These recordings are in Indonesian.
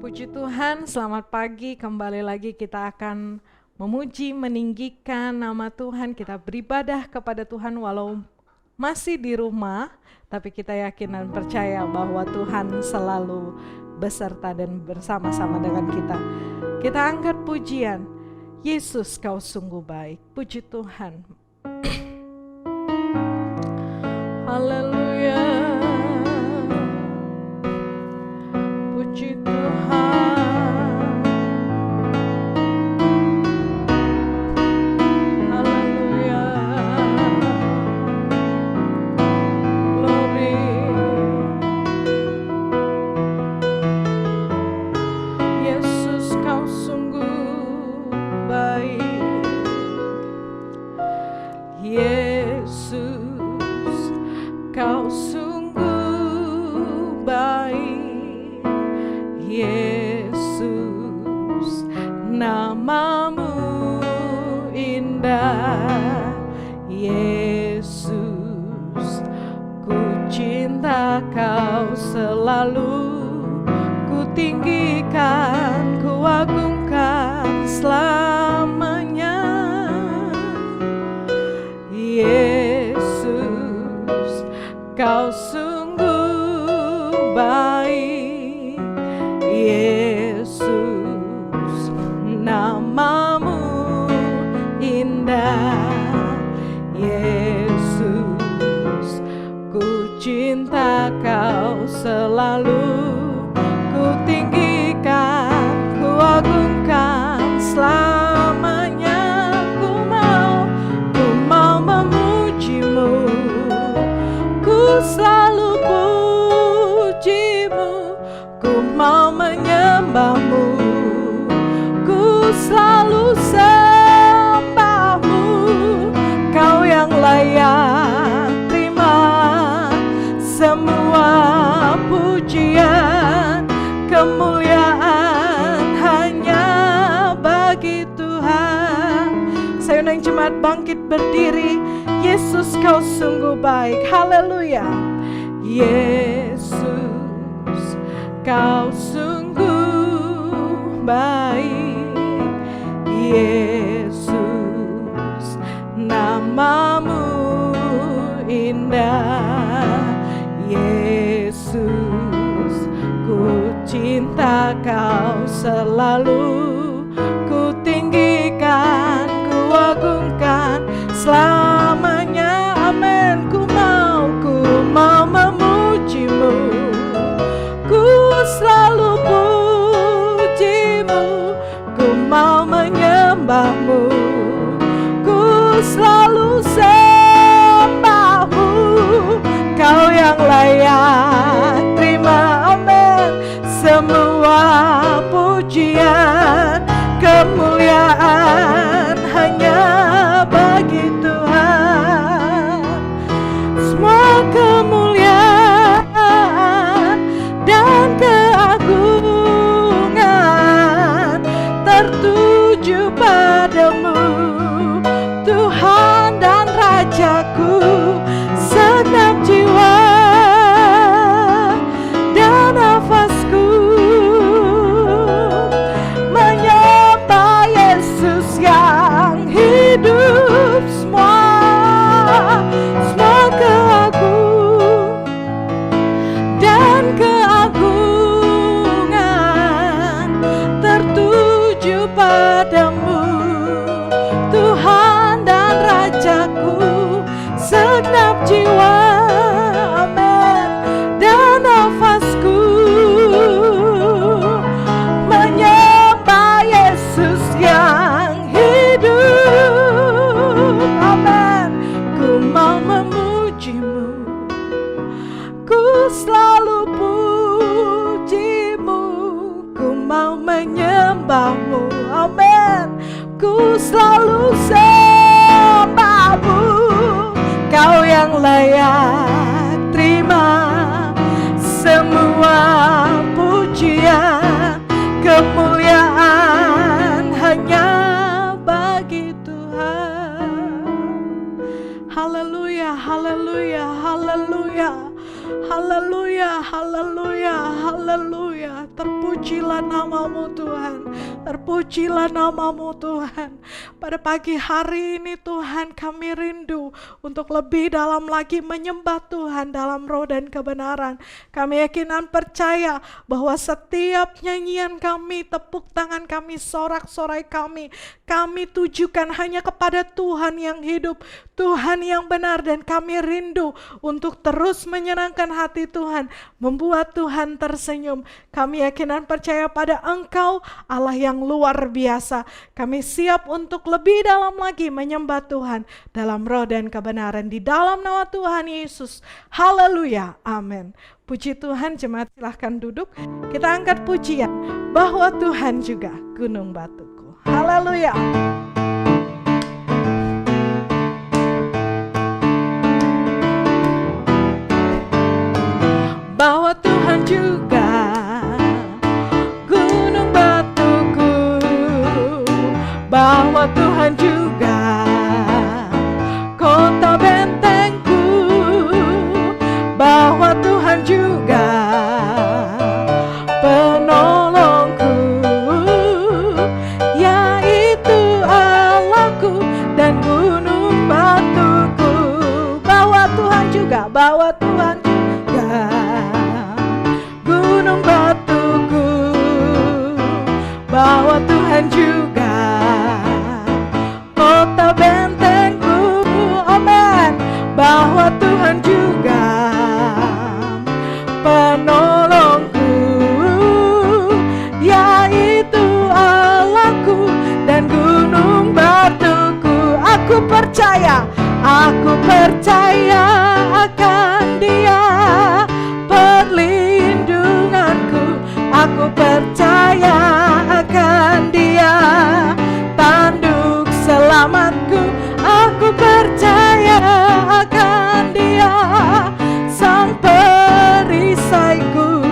Puji Tuhan, selamat pagi. Kembali lagi kita akan memuji, meninggikan nama Tuhan. Kita beribadah kepada Tuhan walau masih di rumah, tapi kita yakin dan percaya bahwa Tuhan selalu beserta dan bersama-sama dengan kita. Kita angkat pujian, Yesus kau sungguh baik. Puji Tuhan. Haleluya. Puji Tuhan. Haleluya. Glory. Yesus kau sungguh baik. Yesus kau sungguh baik. Yesus, namamu indah. Yesus, ku cinta kau selalu. Ku tinggikan, ku agungkan selamanya. Yesus, kau sungguh baik. Yesus, namamu indah. Yesus, ku cinta kau selalu. Ku tinggikan, ku agungkan selamanya. Ku mau memujimu. Ku selalu pujimu. Ku mau menyembahmu, ku selalu sembahmu. Kau yang layak terima semua pujian, kemuliaan hanya bagi Tuhan. Sayang yang jemaat bangkit berdiri. Yesus kau sungguh baik. Haleluya. Yesus kau sungguh baik. Yesus, namamu indah. Yesus, ku cinta kau selalu. Ku tinggikan, ku agungkan selamanya. Amin. Ku mau memujimu. Ku selalu pujimu, ku mau menyembahmu, ku selalu sembahmu. Kau yang layak terima, amin, semua pujian, kemuliaan hanya bagi Tuhan. Semua kemuliaan dan keagungan tertuju padamu, Tuhan dan Rajaku. Segenap jiwa dan nafasku menyembah Yesus yang hidup. Semua keagungan dan keagungan tertuju padamu, Tuhan dan Rajaku. Segenap jiwa, amin, dan nafasku menyembah Yesus yang hidup, amin. Ku mau memujimu, ku selalu pujimu, ku mau menyembahmu, amin. Ku selalu sembahmu. Kau yang layak terima semua pujian, kemuliaan hanya bagi Tuhan. Haleluya, haleluya, haleluya, haleluya, haleluya, haleluya. Terpuji terpujilah namamu Tuhan, terpujilah namamu Tuhan. Pada pagi hari ini Tuhan, kami rindu untuk lebih dalam lagi menyembah Tuhan dalam roh dan kebenaran. Kami yakin dan percaya bahwa setiap nyanyian kami, tepuk tangan kami, sorak-sorai kami tujukan hanya kepada Tuhan yang hidup, Tuhan yang benar, dan kami rindu untuk terus menyenangkan hati Tuhan, membuat Tuhan tersenyum. Kami yakin dan percaya pada Engkau, Allah yang luar biasa. Kami siap untuk lebih dalam lagi menyembah Tuhan dalam roh dan kebenaran, di dalam nama Tuhan Yesus. Haleluya, amin. Puji Tuhan. Jemaat silahkan duduk. Kita angkat pujian bahwa Tuhan juga gunung batuku. Haleluya. Bahwa Tuhan juga gunung batuku, bahwa Tuhan juga kota bentengku, bahwa Tuhan juga penolongku, yaitu Allahku dan gunung batuku. Bahwa Tuhan juga, bahwa Tuhan juga gunung batuku, bahwa Tuhan juga kota bentengku, amin. Bahwa Tuhan juga penolongku, yaitu Allahku dan gunung batuku. Aku percaya akan Dia, perlindunganku. Aku percaya akan Dia, tanduk selamatku. Aku percaya akan Dia, sang perisaiku,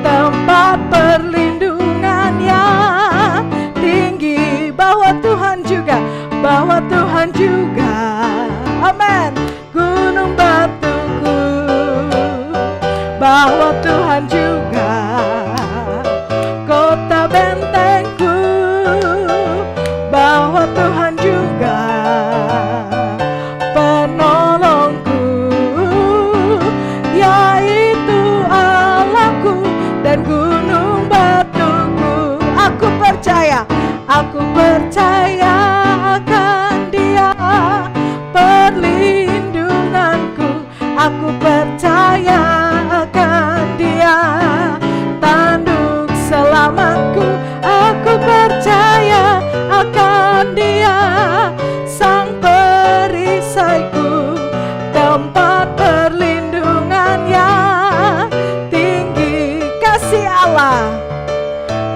tempat perlindungan yang tinggi. Bahwa Tuhan juga, bahwa Tuhan juga, amin, gunung batuku. Bahwa Tuhan juga kota bentengku, bahwa Tuhan juga penolongku, yaitu Allahku dan gunung batuku. Aku percaya akan Dia, perlindunganku. Aku percaya akan Dia, tanduk selamatku. Aku percaya akan Dia, sang perisaiku, tempat perlindungan yang tinggi. Kasih Allah,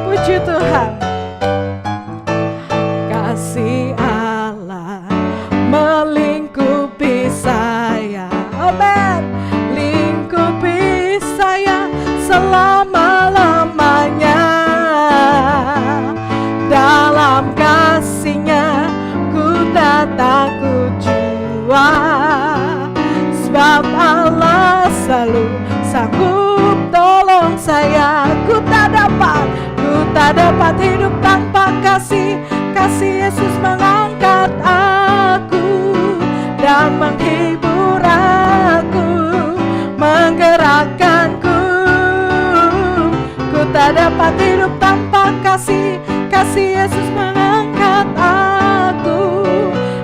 puji Tuhan. Kasih Allah melingkupi saya, amin, lingkupi saya selama-lamanya. Dalam kasih-Nya ku tak takut jua, sebab Allah selalu sanggup tolong saya. Ku tak dapat hidup tanpa kasih Yesus mengangkat aku dan menghibur aku, menggerakkanku. Ku tak dapat hidup tanpa kasih Yesus mengangkat aku.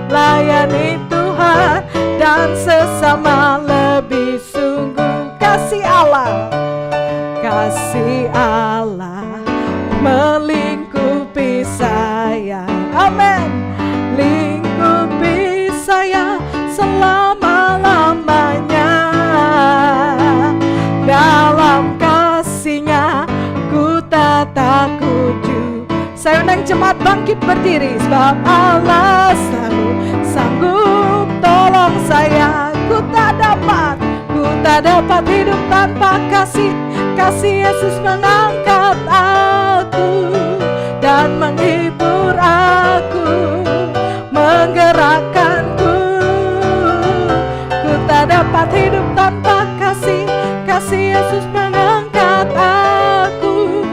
Layani Tuhan dan sesama lebih sungguh. Kasih Allah melingkupi saya, amin, lingkupi saya selama-lamanya. Dalam kasih-Nya ku tak takut. Saya undang jemaat bangkit berdiri, sebab Allah selalu sanggup tolong saya. Ku tak dapat hidup tanpa kasih Yesus mengangkat aku dan menghibur aku, menggerakkanku. Ku tak dapat hidup tanpa kasih Yesus mengangkat aku.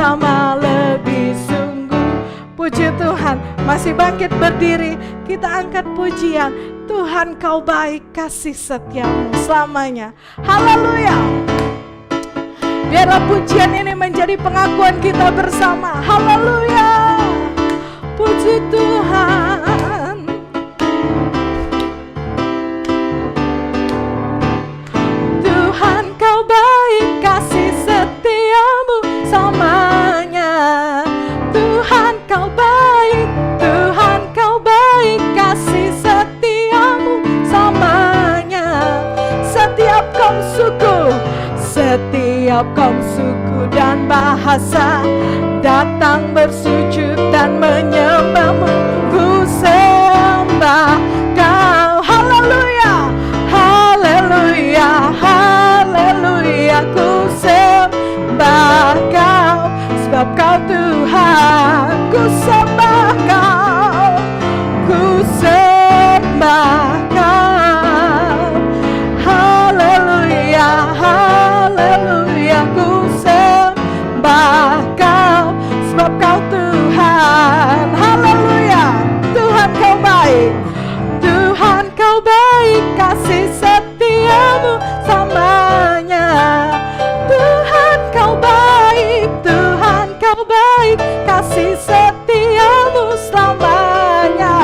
bersama lebih sungguh. Puji Tuhan, masih bangkit berdiri, kita angkat pujian. Tuhan kau baik, kasih setiamu selamanya. Haleluya. Biarlah pujian ini menjadi pengakuan kita bersama. Haleluya. Puji Tuhan. Tuhan kau baik, kasih setiamu selamanya. Tuhan kau baik, Tuhan kau baik, kasih setiamu selamanya. Setiap kaum suku, setiap kaum suku dan bahasa datang bersujud dan menyembahmu. Ku sembah kau. Haleluya, haleluya, haleluya. Ku sembah kau, sebab kau Tuhan. Ku sembah kau, ku sembah kau. Haleluya, haleluya. Ku sembah kau, sebab kau Tuhan. Haleluya. Tuhan kau baik, Tuhan kau baik, kasih setiamu selamanya. Tuhan kau baik, Tuhan kau baik, kasih setiamu selamanya.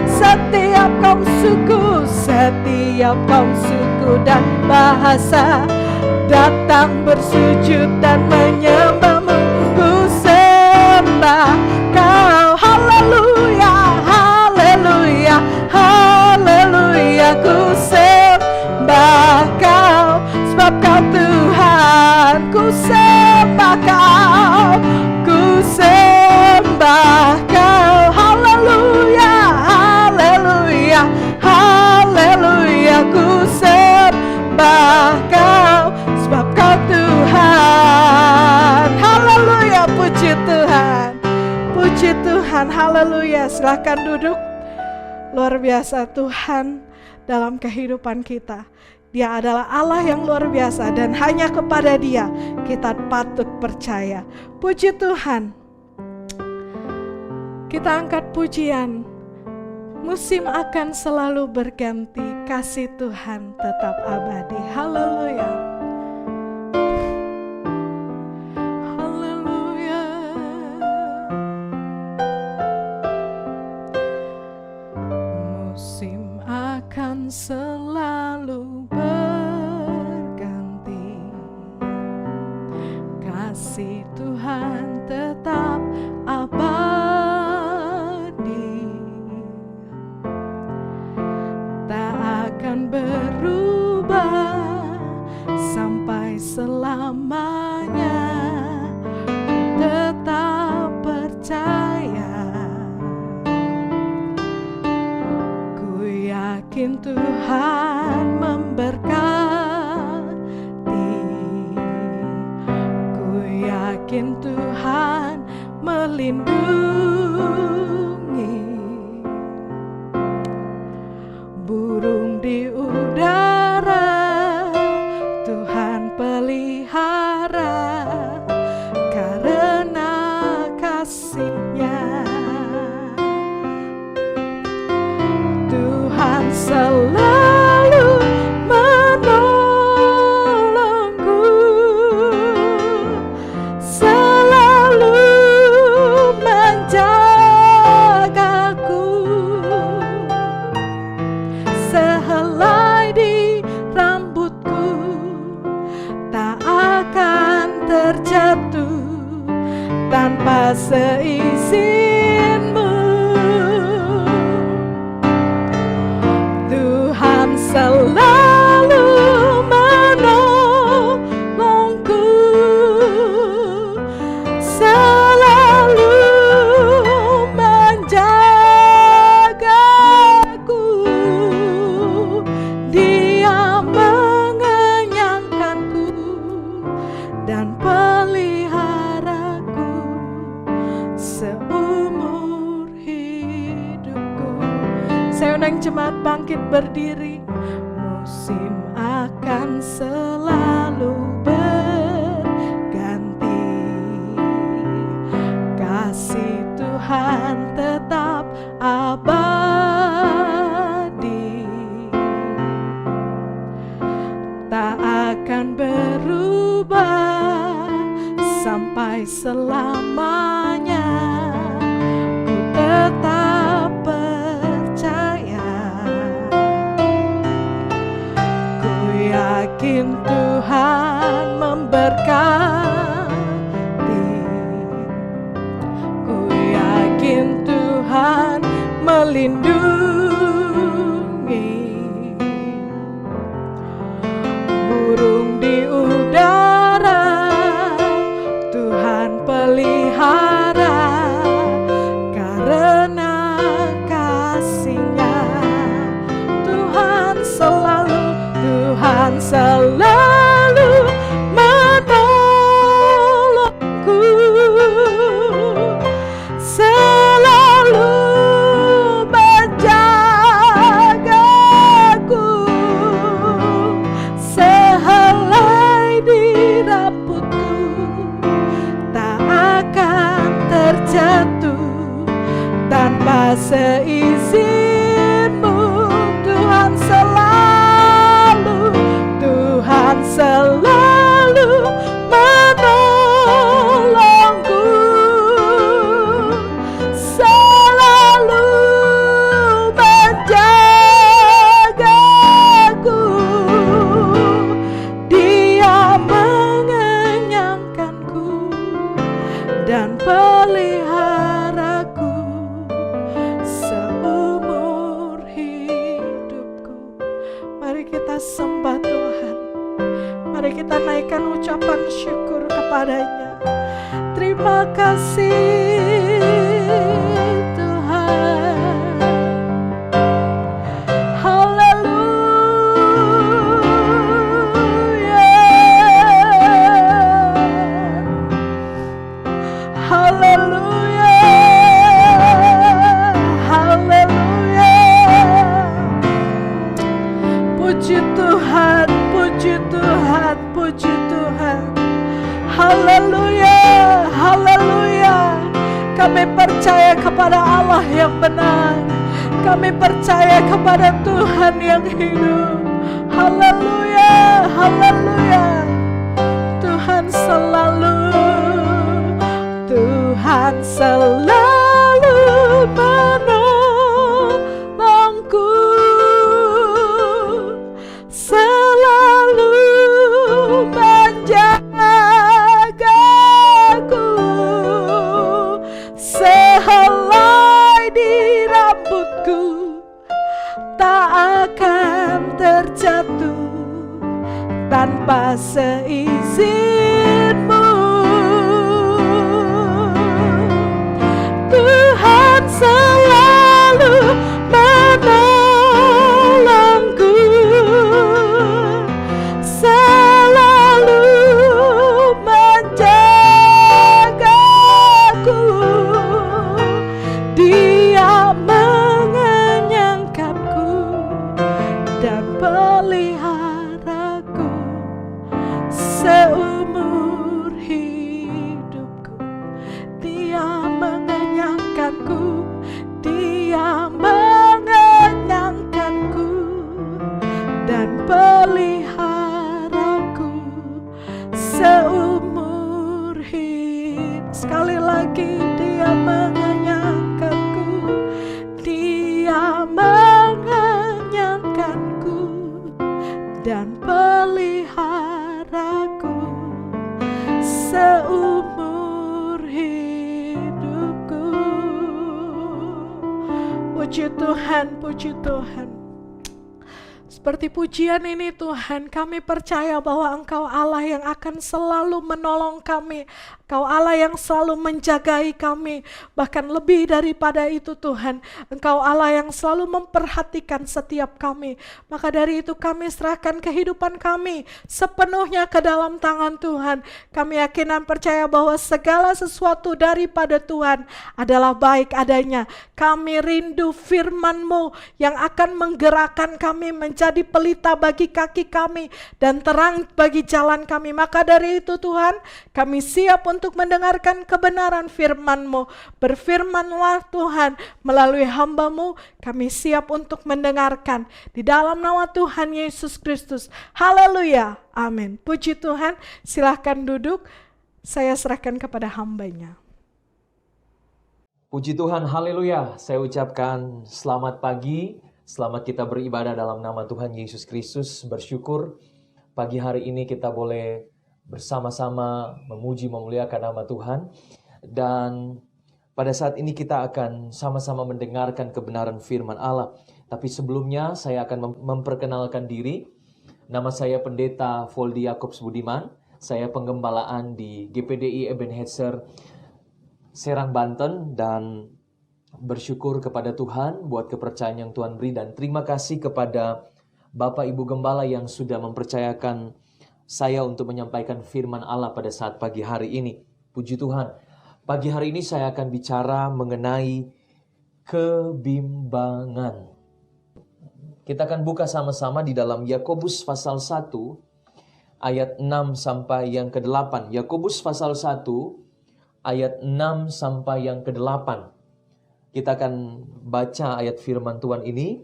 Setiap kaum suku, setiap kaum suku dan bahasa datang bersujud dan menyembahmu. Ku sembah kau. Haleluya, haleluya, haleluya. Ku sembah kau, sebab kau Tuhan. Ku sembah kau, ku sembah kau. Haleluya, haleluya, haleluya. Ku sembah kau, sebab kau Tuhan. Haleluya, puji Tuhan, puji Tuhan. Haleluya. Silahkan duduk. Luar biasa Tuhan dalam kehidupan kita. Dia adalah Allah yang luar biasa dan hanya kepada Dia kita patut percaya. Puji Tuhan. Kita angkat pujian. Musim akan selalu berganti, kasih Tuhan tetap abadi. Haleluya. Haleluya. Musim akan selalu berganti, kasih Tuhan tetap abadi. Tak akan berubah sampai selamanya. Tetap percaya, ku yakin Tuhan memberkati. Ku yakin Tuhan melindungi. Burung di udara Tuhan pelihara karena kasih-Nya. Tuhan selalu menolongku, selalu menjagaku. Sehelai di rambutku tak akan terjatuh tanpa seizinmu. Tuhan selalu menolongku, selalu menjagaku. Dia mengenyangkanku dan peliharaku seumur hidupku. Saya undang jemaat bangkit berdiri. Musim akan selalu berganti, Tuhan tetap abadi, tak akan berubah sampai selamanya. Ku tetap percaya, ku yakin Tuhan memberkati, ku yakin Tuhan melindungi. Burung di udara Tuhan pelihara, karena kasih-Nya Tuhan selalu menolongku, selalu menjagaku, sehelai di rambutku tak akan terjatuh tanpa seizinmu. Tuhan selalu menolongku, selalu menjagaku. Dia mengenyangkanku dan peliharaku seumur hidupku. Mari kita sembah Tuhan. Mari kita naikkan ucapan syukur kepada-Nya. Terima kasih Tuhan. Haleluya. Haleluya. Haleluya. Puji Tuhan, puji Tuhan, puji Tuhan. Haleluya, haleluya. Kami percaya kepada Allah yang benar. Kami percaya kepada Tuhan yang hidup. Haleluya, haleluya. Tuhan selalu menolongku, selalu menjagaku, sehelai di rambutku tak akan terjatuh tanpa seizinmu. Tuhan selalu menolongku, selalu menjagaku. Dia mengenyangkanku dan peliharaku seumur hidupku. Dia mengenyangkanku, Dia mengenyangkanku dan peliharaku seumur hidup. Sekali lagi, Dia mengenyangkanku, Dia mengenyangkanku dan peliharaku seumur hidupku. Puji Tuhan, puji Tuhan. Seperti pujian ini Tuhan, kami percaya bahwa Engkau Allah yang akan selalu menolong kami. Engkau Allah yang selalu menjagai kami. Bahkan lebih daripada itu Tuhan, Engkau Allah yang selalu memperhatikan setiap kami. Maka dari itu kami serahkan kehidupan kami sepenuhnya ke dalam tangan Tuhan. Kami yakin dan percaya bahwa segala sesuatu daripada Tuhan adalah baik adanya. Kami rindu firman-Mu yang akan menggerakkan kami menjadi menjadi pelita bagi kaki kami dan terang bagi jalan kami. Maka dari itu Tuhan, kami siap untuk mendengarkan kebenaran firman-Mu. Berfirmanlah Tuhan melalui hamba-Mu, kami siap untuk mendengarkan. Di dalam nama Tuhan Yesus Kristus. Haleluya. Amin. Puji Tuhan, silahkan duduk. Saya serahkan kepada hamba-Nya. Puji Tuhan, haleluya. Saya ucapkan selamat pagi, selamat kita beribadah dalam nama Tuhan Yesus Kristus. Bersyukur pagi hari ini kita boleh bersama-sama memuji memuliakan nama Tuhan. Dan pada saat ini kita akan sama-sama mendengarkan kebenaran firman Allah. Tapi sebelumnya saya akan memperkenalkan diri. Nama saya Pendeta Voldi Yakobs Budiman. Saya penggembalaan di GPDI Ebenezer Serang, Banten, dan bersyukur kepada Tuhan buat kepercayaan yang Tuhan beri, dan terima kasih kepada Bapak Ibu Gembala yang sudah mempercayakan saya untuk menyampaikan firman Allah pada saat pagi hari ini. Puji Tuhan, pagi hari ini saya akan bicara mengenai kebimbangan. Kita akan buka sama-sama di dalam Yakobus pasal 1 ayat 6 sampai yang ke-8. Yakobus pasal 1 ayat 6 sampai yang ke-8. Kita akan baca ayat firman Tuhan ini.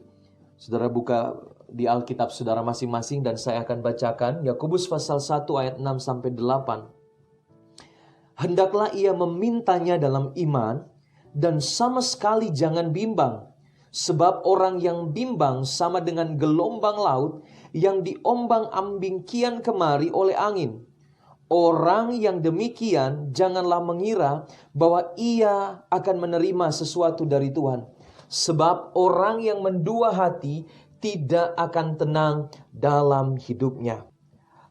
Saudara buka di Alkitab saudara masing-masing dan saya akan bacakan. Yakobus pasal 1 ayat 6 sampai 8. Hendaklah ia memintanya dalam iman dan sama sekali jangan bimbang. Sebab orang yang bimbang sama dengan gelombang laut yang diombang-ambing kian kemari oleh angin. Orang yang demikian janganlah mengira bahwa ia akan menerima sesuatu dari Tuhan. Sebab orang yang mendua hati tidak akan tenang dalam hidupnya.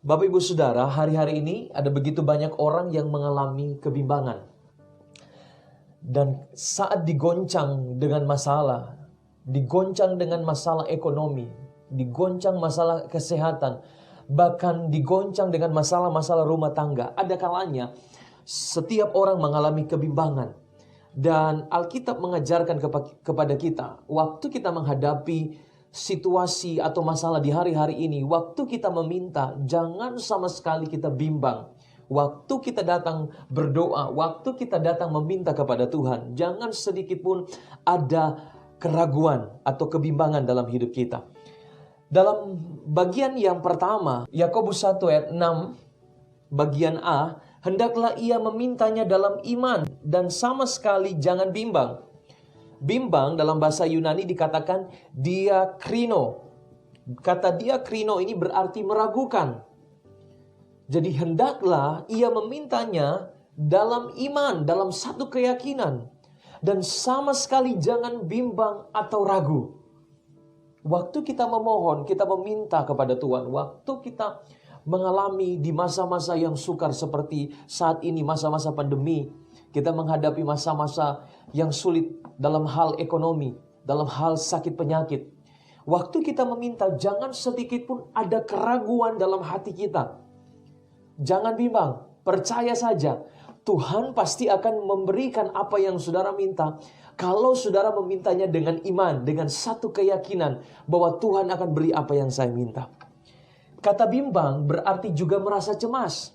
Bapak Ibu Saudara, hari-hari ini ada begitu banyak orang yang mengalami kebimbangan. Dan saat digoncang dengan masalah, digoncang dengan masalah ekonomi, digoncang masalah kesehatan, bahkan digoncang dengan masalah-masalah rumah tangga. Ada kalanya setiap orang mengalami kebimbangan. Dan Alkitab mengajarkan kepada kita, waktu kita menghadapi situasi atau masalah di hari-hari ini, waktu kita meminta, jangan sama sekali kita bimbang. Waktu kita datang berdoa, waktu kita datang meminta kepada Tuhan, jangan sedikit pun ada keraguan atau kebimbangan dalam hidup kita. Dalam bagian yang pertama, Yakobus 1 ayat 6, bagian A, hendaklah ia memintanya dalam iman dan sama sekali jangan bimbang. Bimbang dalam bahasa Yunani dikatakan diakrino. Kata diakrino ini berarti meragukan. Jadi hendaklah ia memintanya dalam iman, dalam satu keyakinan. Dan sama sekali jangan bimbang atau ragu. Waktu kita memohon, kita meminta kepada Tuhan, waktu kita mengalami di masa-masa yang sukar seperti saat ini, masa-masa pandemi, kita menghadapi masa-masa yang sulit dalam hal ekonomi, dalam hal sakit penyakit. Waktu kita meminta, jangan sedikit pun ada keraguan dalam hati kita. Jangan bimbang, percaya saja. Tuhan pasti akan memberikan apa yang saudara minta. Kalau saudara memintanya dengan iman, dengan satu keyakinan bahwa Tuhan akan beri apa yang saya minta. Kata bimbang berarti juga merasa cemas.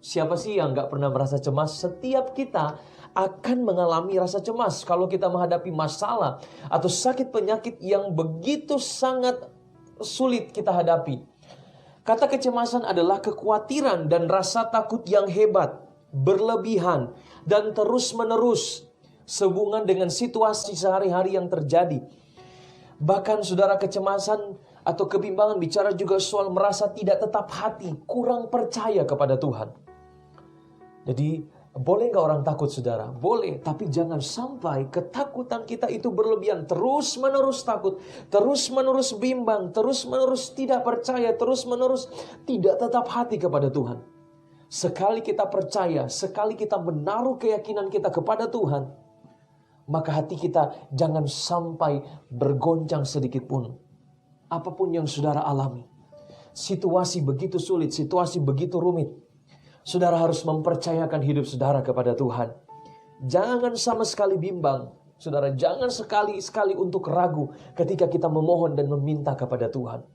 Siapa sih yang gak pernah merasa cemas? Setiap kita akan mengalami rasa cemas kalau kita menghadapi masalah atau sakit penyakit yang begitu sangat sulit kita hadapi. Kata kecemasan adalah kekhawatiran dan rasa takut yang hebat, berlebihan, dan terus-menerus sehubungan dengan situasi sehari-hari yang terjadi. Bahkan saudara, kecemasan atau kebimbangan bicara juga soal merasa tidak tetap hati, kurang percaya kepada Tuhan. Jadi boleh gak orang takut saudara? Boleh, tapi jangan sampai ketakutan kita itu berlebihan. Terus-menerus takut, terus-menerus bimbang, terus-menerus tidak percaya, terus-menerus tidak tetap hati kepada Tuhan. Sekali kita percaya, sekali kita menaruh keyakinan kita kepada Tuhan, maka hati kita jangan sampai bergoncang sedikit pun. Apapun yang saudara alami, situasi begitu sulit, situasi begitu rumit, saudara harus mempercayakan hidup saudara kepada Tuhan. Jangan sama sekali bimbang, saudara. Jangan sekali-sekali untuk ragu ketika kita memohon dan meminta kepada Tuhan.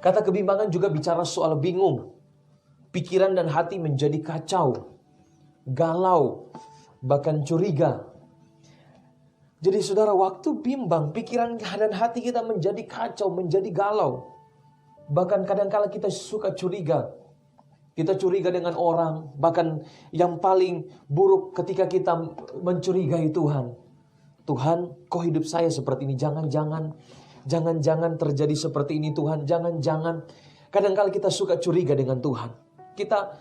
Kata kebimbangan juga bicara soal bingung. Pikiran dan hati menjadi kacau, galau, bahkan curiga. Jadi saudara, waktu bimbang, pikiran dan hati kita menjadi kacau, menjadi galau. Bahkan kadang-kala kita suka curiga. Kita curiga dengan orang. Bahkan yang paling buruk ketika kita mencurigai Tuhan. Tuhan, kok hidup saya seperti ini? Jangan-jangan terjadi seperti ini Tuhan. Jangan-jangan. Kadang-kala kita suka curiga dengan Tuhan. Kita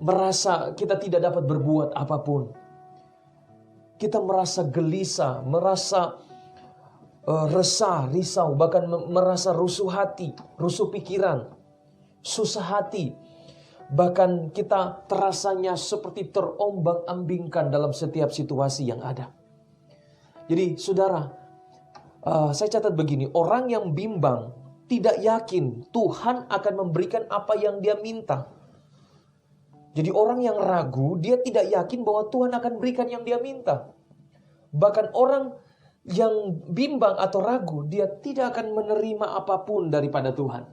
merasa kita tidak dapat berbuat apapun. Kita merasa gelisah, merasa resah, risau, bahkan merasa rusuh hati, rusuh pikiran, susah hati. Bahkan kita terasanya seperti terombang-ambingkan dalam setiap situasi yang ada. Jadi saudara, saya catat begini, orang yang bimbang tidak yakin Tuhan akan memberikan apa yang dia minta. Jadi orang yang ragu, dia tidak yakin bahwa Tuhan akan berikan yang dia minta. Bahkan orang yang bimbang atau ragu, dia tidak akan menerima apapun daripada Tuhan.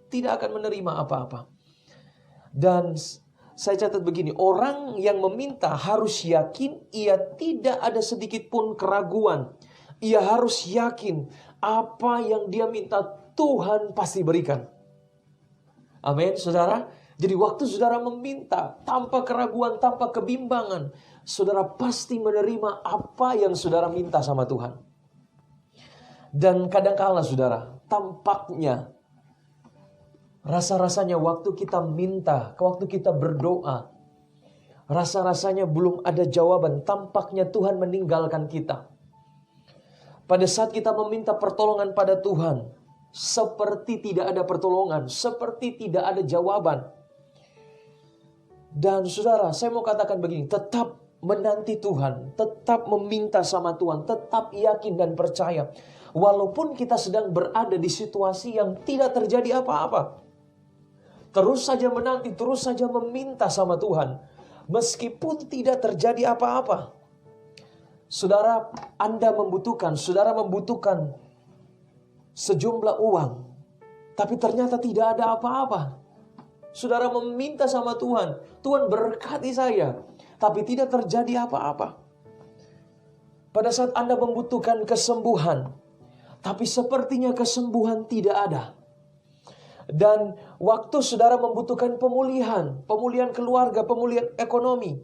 Tidak akan menerima apa-apa. Dan saya catat begini, orang yang meminta harus yakin ia tidak ada sedikit pun keraguan. Ia harus yakin apa yang dia minta Tuhan pasti berikan. Amin, saudara. Jadi waktu saudara meminta tanpa keraguan, tanpa kebimbangan, saudara pasti menerima apa yang saudara minta sama Tuhan. Dan kadang-kala saudara, tampaknya rasa-rasanya waktu kita minta, waktu kita berdoa, rasa-rasanya belum ada jawaban. Tampaknya Tuhan meninggalkan kita. Pada saat kita meminta pertolongan pada Tuhan, seperti tidak ada pertolongan, seperti tidak ada jawaban. Dan saudara, saya mau katakan begini, tetap menanti Tuhan, tetap meminta sama Tuhan, tetap yakin dan percaya. Walaupun kita sedang berada di situasi yang tidak terjadi apa-apa. Terus saja menanti, terus saja meminta sama Tuhan. Meskipun tidak terjadi apa-apa. Saudara membutuhkan sejumlah uang. Tapi ternyata tidak ada apa-apa. Saudara meminta sama Tuhan, Tuhan berkati saya, tapi tidak terjadi apa-apa. Pada saat Anda membutuhkan kesembuhan, tapi sepertinya kesembuhan tidak ada. Dan waktu saudara membutuhkan pemulihan keluarga, pemulihan ekonomi,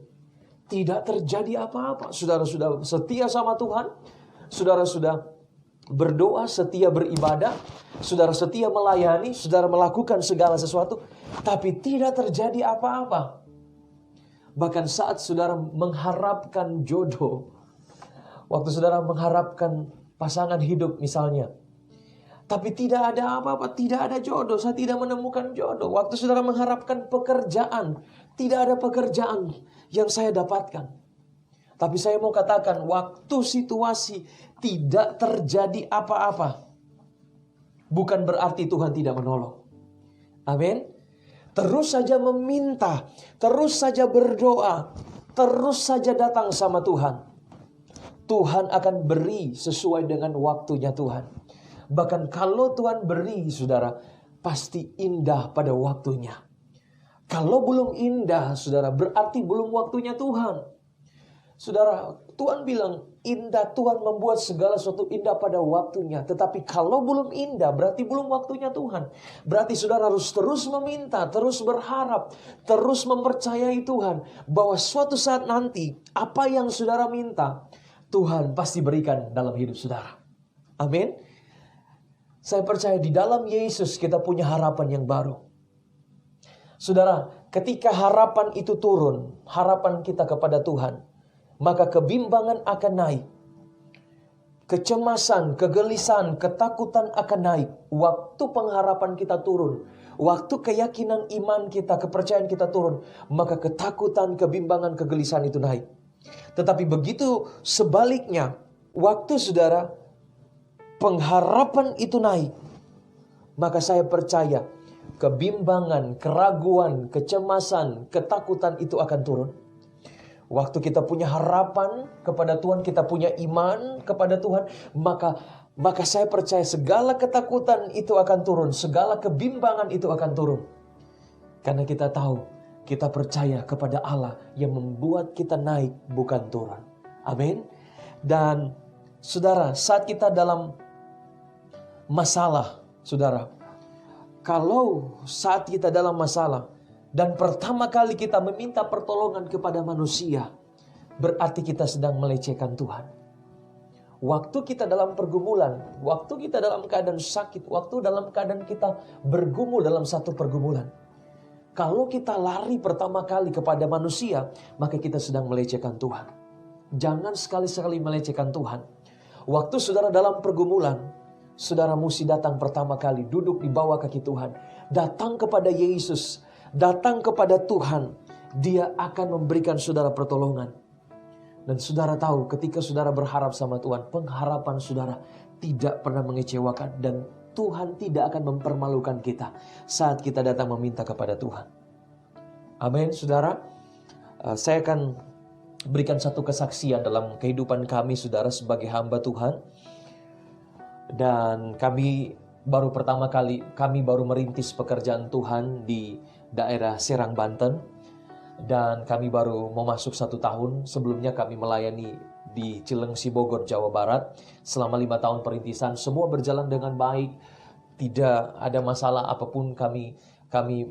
tidak terjadi apa-apa. Saudara sudah setia sama Tuhan, saudara sudah berdoa, setia beribadah, saudara setia melayani, saudara melakukan segala sesuatu, tapi tidak terjadi apa-apa. Bahkan saat saudara mengharapkan jodoh, waktu saudara mengharapkan pasangan hidup misalnya, tapi tidak ada apa-apa, tidak ada jodoh, saya tidak menemukan jodoh. Waktu saudara mengharapkan pekerjaan, tidak ada pekerjaan yang saya dapatkan. Tapi saya mau katakan, waktu situasi tidak terjadi apa-apa, bukan berarti Tuhan tidak menolong. Amin. Terus saja meminta, terus saja berdoa, terus saja datang sama Tuhan. Tuhan akan beri sesuai dengan waktunya Tuhan. Bahkan kalau Tuhan beri, saudara, pasti indah pada waktunya. Kalau belum indah, saudara, berarti belum waktunya Tuhan. Saudara, Tuhan bilang indah, Tuhan membuat segala sesuatu indah pada waktunya. Tetapi kalau belum indah, berarti belum waktunya Tuhan. Berarti saudara harus terus meminta, terus berharap, terus mempercayai Tuhan. Bahwa suatu saat nanti, apa yang saudara minta, Tuhan pasti berikan dalam hidup saudara. Amin. Saya percaya di dalam Yesus kita punya harapan yang baru. Saudara, ketika harapan itu turun, harapan kita kepada Tuhan, maka kebimbangan akan naik. Kecemasan, kegelisahan, ketakutan akan naik. Waktu pengharapan kita turun, waktu keyakinan iman kita, kepercayaan kita turun, maka ketakutan, kebimbangan, kegelisahan itu naik. Tetapi begitu sebaliknya, waktu saudara pengharapan itu naik, maka saya percaya kebimbangan, keraguan, kecemasan, ketakutan itu akan turun. Waktu kita punya harapan kepada Tuhan, kita punya iman kepada Tuhan, maka maka saya percaya segala ketakutan itu akan turun, segala kebimbangan itu akan turun. Karena kita tahu, kita percaya kepada Allah yang membuat kita naik bukan turun. Amin. Dan saudara, saat kita dalam masalah, saudara, kalau saat kita dalam masalah dan pertama kali kita meminta pertolongan kepada manusia, berarti kita sedang melecehkan Tuhan. Waktu kita dalam pergumulan, waktu kita dalam keadaan sakit, waktu dalam keadaan kita bergumul dalam satu pergumulan, kalau kita lari pertama kali kepada manusia, maka kita sedang melecehkan Tuhan. Jangan sekali-sekali melecehkan Tuhan. Waktu saudara dalam pergumulan, saudara mesti datang pertama kali, duduk di bawah kaki Tuhan. Datang kepada Yesus, datang kepada Tuhan. Dia akan memberikan saudara pertolongan. Dan saudara tahu, ketika saudara berharap sama Tuhan, pengharapan saudara tidak pernah mengecewakan. Dan Tuhan tidak akan mempermalukan kita saat kita datang meminta kepada Tuhan. Amin, saudara. Saya akan berikan satu kesaksian dalam kehidupan kami, saudara, sebagai hamba Tuhan. Dan kami baru pertama kali, kami baru merintis pekerjaan Tuhan di daerah Serang, Banten. Dan kami baru mau masuk 1 tahun. Sebelumnya kami melayani di Cilengsi, Bogor, Jawa Barat. Selama 5 tahun perintisan, semua berjalan dengan baik. Tidak ada masalah apapun, kami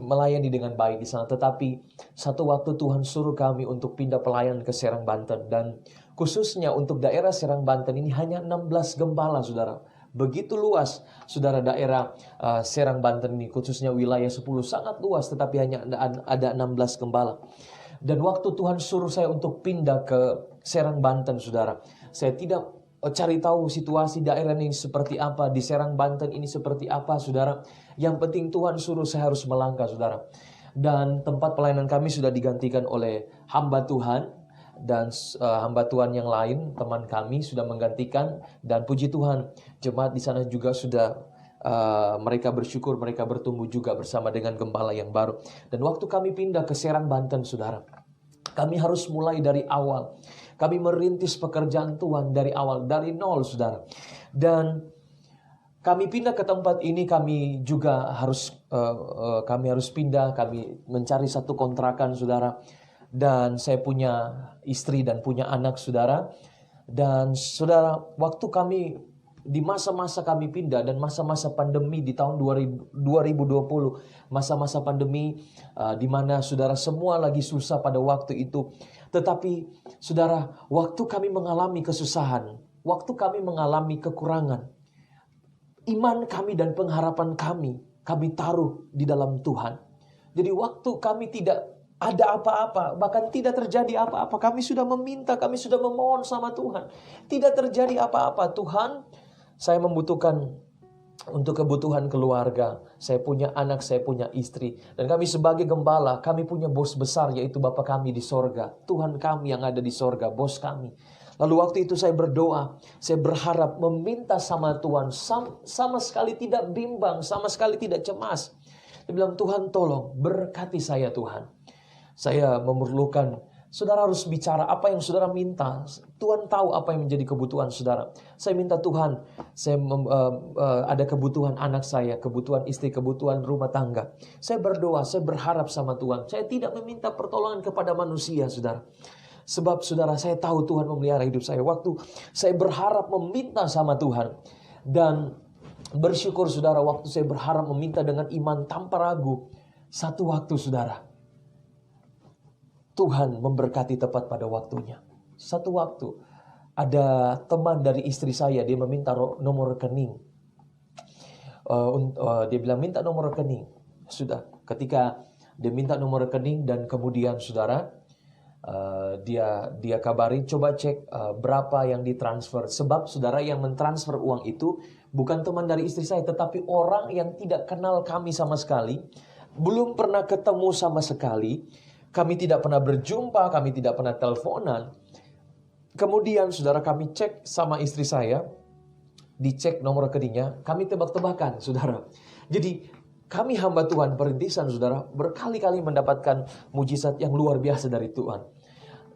melayani dengan baik di sana. Tetapi satu waktu Tuhan suruh kami untuk pindah pelayanan ke Serang, Banten. Dan khususnya untuk daerah Serang, Banten ini hanya 16 gembala, saudara. Begitu luas, saudara, daerah Serang, Banten ini, khususnya wilayah 10 sangat luas, tetapi hanya ada 16 gembala. Dan waktu Tuhan suruh saya untuk pindah ke Serang, Banten, saudara, saya tidak cari tahu situasi daerah ini seperti apa, di Serang, Banten ini seperti apa, saudara. Yang penting Tuhan suruh saya harus melangkah, saudara. Dan tempat pelayanan kami sudah digantikan oleh hamba Tuhan. Dan hamba Tuhan yang lain, teman kami sudah menggantikan. Dan puji Tuhan, jemaat di sana juga sudah mereka bersyukur, mereka bertumbuh juga bersama dengan gembala yang baru. Dan waktu kami pindah ke Serang, Banten, saudara, kami harus mulai dari awal. Kami merintis pekerjaan Tuhan dari awal, dari nol, saudara. Dan kami pindah ke tempat ini, kami juga harus pindah, kami mencari satu kontrakan, saudara. Dan saya punya istri dan punya anak, saudara. Dan saudara, waktu kami di masa-masa kami pindah dan masa-masa pandemi di tahun 2020, masa-masa pandemi di mana saudara semua lagi susah pada waktu itu. Tetapi saudara, waktu kami mengalami kesusahan, waktu kami mengalami kekurangan, iman kami dan pengharapan kami taruh di dalam Tuhan. Jadi waktu kami tidak ada apa-apa, bahkan tidak terjadi apa-apa, kami sudah meminta, kami sudah memohon sama Tuhan. Tidak terjadi apa-apa. Tuhan, saya membutuhkan untuk kebutuhan keluarga. Saya punya anak, saya punya istri. Dan kami sebagai gembala, kami punya bos besar, yaitu Bapa kami di sorga. Tuhan kami yang ada di sorga, bos kami. Lalu waktu itu saya berdoa, saya berharap meminta sama Tuhan, sama sekali tidak bimbang, sama sekali tidak cemas. Dia bilang, Tuhan tolong berkati saya, Tuhan. Saya memerlukan, saudara harus bicara apa yang saudara minta. Tuhan tahu apa yang menjadi kebutuhan saudara. Saya minta Tuhan, ada kebutuhan anak saya, kebutuhan istri, kebutuhan rumah tangga. Saya berdoa, saya berharap sama Tuhan. Saya tidak meminta pertolongan kepada manusia, saudara. Sebab saudara, saya tahu Tuhan memelihara hidup saya. Waktu saya berharap meminta sama Tuhan. Dan bersyukur saudara, waktu saya berharap meminta dengan iman tanpa ragu. Satu waktu saudara, Tuhan memberkati tepat pada waktunya. Satu waktu, ada teman dari istri saya, dia meminta nomor rekening. Dia bilang minta nomor rekening. Sudah, ketika dia minta nomor rekening dan kemudian saudara, dia kabarin, coba cek berapa yang ditransfer. Sebab saudara, yang mentransfer uang itu bukan teman dari istri saya, tetapi orang yang tidak kenal kami sama sekali, belum pernah ketemu sama sekali. Kami tidak pernah berjumpa, kami tidak pernah teleponan. Kemudian saudara, kami cek sama istri saya, dicek nomor rekeningnya, kami tebak-tebakan, saudara. Jadi kami hamba Tuhan perintisan, saudara, berkali-kali mendapatkan mujizat yang luar biasa dari Tuhan.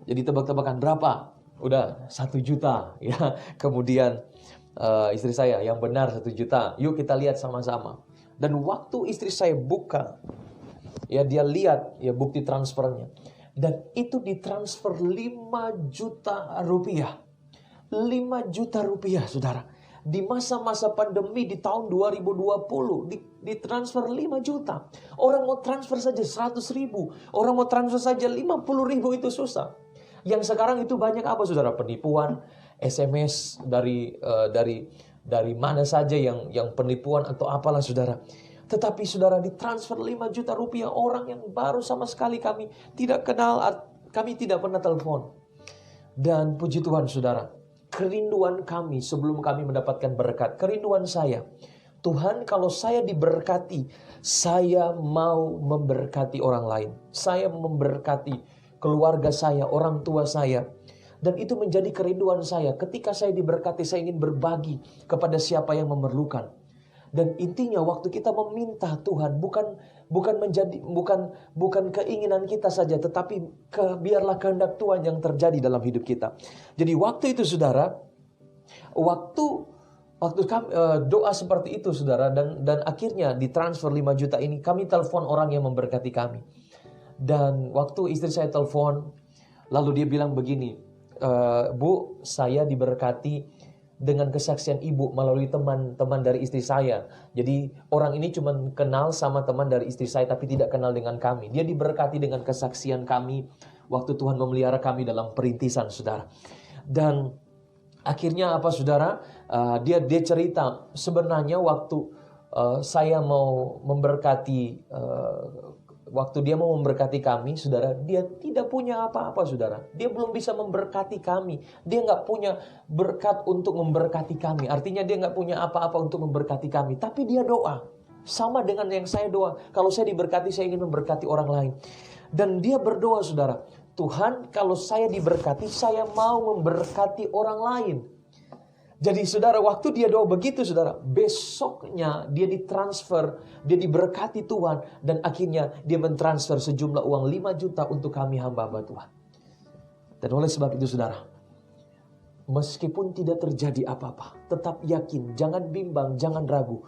Jadi tebak-tebakan berapa? Udah 1 juta, ya. Kemudian istri saya, yang benar 1 juta. Yuk kita lihat sama-sama. Dan waktu istri saya buka, ya dia lihat ya bukti transfernya. Dan itu ditransfer 5 juta rupiah. 5 juta rupiah, saudara. Di masa-masa pandemi di tahun 2020 ditransfer 5 juta. Orang mau transfer saja 100 ribu. Orang mau transfer saja 50 ribu itu susah. Yang sekarang itu banyak apa, saudara? Penipuan, SMS dari mana saja yang penipuan atau apalah, saudara. Tetapi saudara, ditransfer 5 juta rupiah orang yang baru sama sekali kami tidak kenal, kami tidak pernah telepon. Dan puji Tuhan saudara, kerinduan kami sebelum kami mendapatkan berkat, kerinduan saya, Tuhan kalau saya diberkati, saya mau memberkati orang lain. Saya memberkati keluarga saya, orang tua saya. Dan itu menjadi kerinduan saya. Ketika saya diberkati, saya ingin berbagi kepada siapa yang memerlukan. Dan intinya waktu kita meminta Tuhan bukan keinginan kita saja, tetapi biarlah kehendak Tuhan yang terjadi dalam hidup kita. Jadi waktu itu saudara, waktu kami doa seperti itu saudara, dan akhirnya ditransfer 5 juta ini, kami telepon orang yang memberkati kami. Dan waktu istri saya telepon, lalu dia bilang begini, Bu, saya diberkati dengan kesaksian ibu melalui teman-teman dari istri saya. Jadi orang ini cuma kenal sama teman dari istri saya tapi tidak kenal dengan kami. Dia diberkati dengan kesaksian kami waktu Tuhan memelihara kami dalam perintisan saudara. Dan akhirnya apa saudara? Dia cerita sebenarnya waktu saya mau memberkati waktu dia mau memberkati kami, saudara, dia tidak punya apa-apa, saudara. Dia belum bisa memberkati kami. Dia nggak punya berkat untuk memberkati kami. Artinya dia nggak punya apa-apa untuk memberkati kami. Tapi dia doa. Sama dengan yang saya doa. Kalau saya diberkati, saya ingin memberkati orang lain. Dan dia berdoa, saudara. Tuhan, kalau saya diberkati, saya mau memberkati orang lain. Jadi saudara, waktu dia doa begitu saudara, besoknya dia ditransfer, dia diberkati Tuhan, dan akhirnya dia mentransfer sejumlah uang 5 juta untuk kami hamba-hamba Tuhan. Dan oleh sebab itu saudara, meskipun tidak terjadi apa-apa, tetap yakin, jangan bimbang, jangan ragu.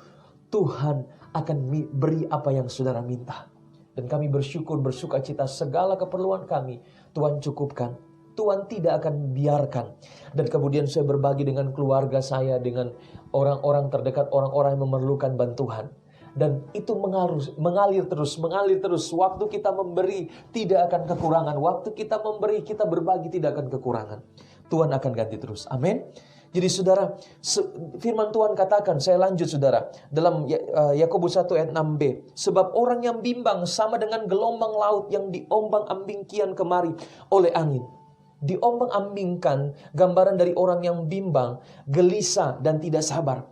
Tuhan akan beri apa yang saudara minta. Dan kami bersyukur, bersukacita, segala keperluan kami Tuhan cukupkan. Tuhan tidak akan biarkan. Dan kemudian saya berbagi dengan keluarga saya, dengan orang-orang terdekat, orang-orang yang memerlukan bantuan. Dan itu mengalir terus. Waktu kita memberi tidak akan kekurangan. Waktu kita memberi, kita berbagi tidak akan kekurangan. Tuhan akan ganti terus. Amin. Jadi saudara, firman Tuhan katakan, saya lanjut saudara, dalam Yakobus 1 ayat 6b. Sebab orang yang bimbang sama dengan gelombang laut yang diombang-ambing kian kemari oleh angin. Diombang-ambingkan gambaran dari orang yang bimbang, gelisah dan tidak sabar.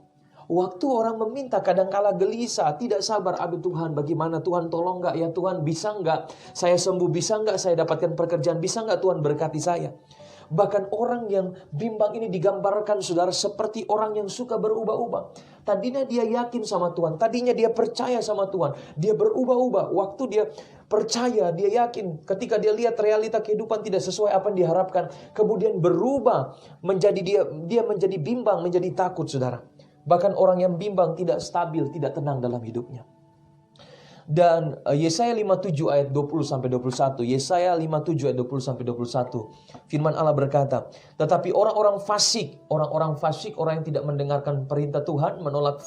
Waktu orang meminta kadangkala gelisah, tidak sabar. Aduh Tuhan, bagaimana Tuhan, tolong gak ya Tuhan, bisa gak saya sembuh, bisa gak saya dapatkan pekerjaan, bisa gak Tuhan berkati saya. Bahkan orang yang bimbang ini digambarkan saudara seperti orang yang suka berubah-ubah. Tadinya dia yakin sama Tuhan, tadinya dia percaya sama Tuhan, dia berubah-ubah. Waktu dia percaya, dia yakin, ketika dia lihat realita kehidupan tidak sesuai apa yang diharapkan, kemudian berubah menjadi dia menjadi bimbang, menjadi takut saudara. Bahkan orang yang bimbang tidak stabil, tidak tenang dalam hidupnya. Dan Yesaya 57 ayat 20-21. Yesaya 57 ayat 20-21. Firman Allah berkata, tetapi orang-orang fasik, orang yang tidak mendengarkan perintah Tuhan, menolak